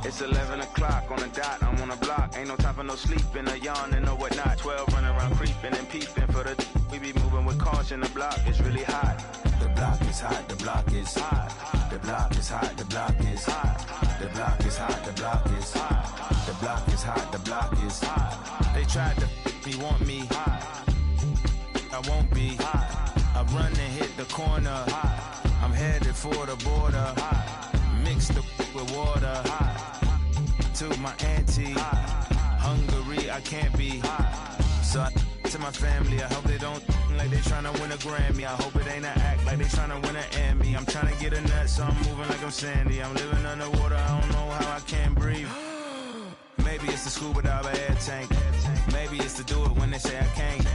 It's 11 o'clock on the dot, I'm on the block. Ain't no time for no sleeping, or yawning, or whatnot. 12 running around creeping and peeping for the we be moving with caution. The block is really hot. The block is hot, the block is hot. The block is hot, the block is hot. The block is hot, the block is hot. The block is hot, the block is hot. They tried to me, want me hot. I won't be hot. I run and hit the corner hot. I'm headed for the border hot. Mix the with water hot. To my auntie Hungary, I can't be so I to my family, I hope they don't like they tryna win a Grammy. I hope it ain't an act like they tryna win an Emmy. I'm tryna get a nut, so I'm moving like I'm Sandy. I'm living underwater, I don't know how I can't breathe. Maybe it's the scuba dive air tank. Maybe it's to do it when they say I can't.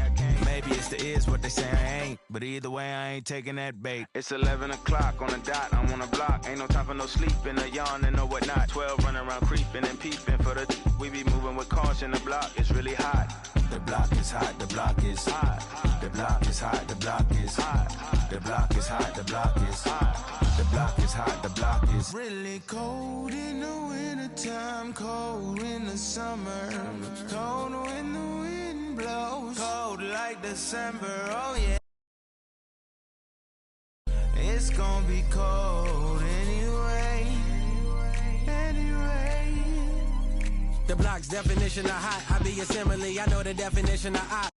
Maybe it's the is what they say I ain't. But either way, I ain't taking that bait. It's 11 o'clock on the dot, I'm on the block. Ain't no time for no sleeping, or yawning, or whatnot. 12 running around creeping and peeping for the we be moving with caution. The block is really hot. The block is hot, the block is hot. The block is hot, the block is hot. The block is hot, the block is hot. The block is hot, the block is really cold in the wintertime, cold in the summer, cold when the wind blows, cold like December, oh yeah. It's gonna be cold anyway. The block's definition of hot, I be a simile, I know the definition of hot.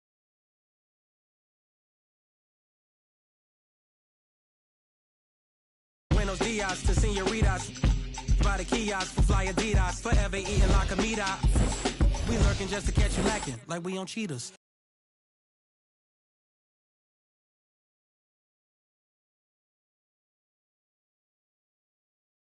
Buenos dias to senoritas, by the kiosk for fly Adidas, forever eating la comida. We lurking just to catch you lacking, like we on cheetahs.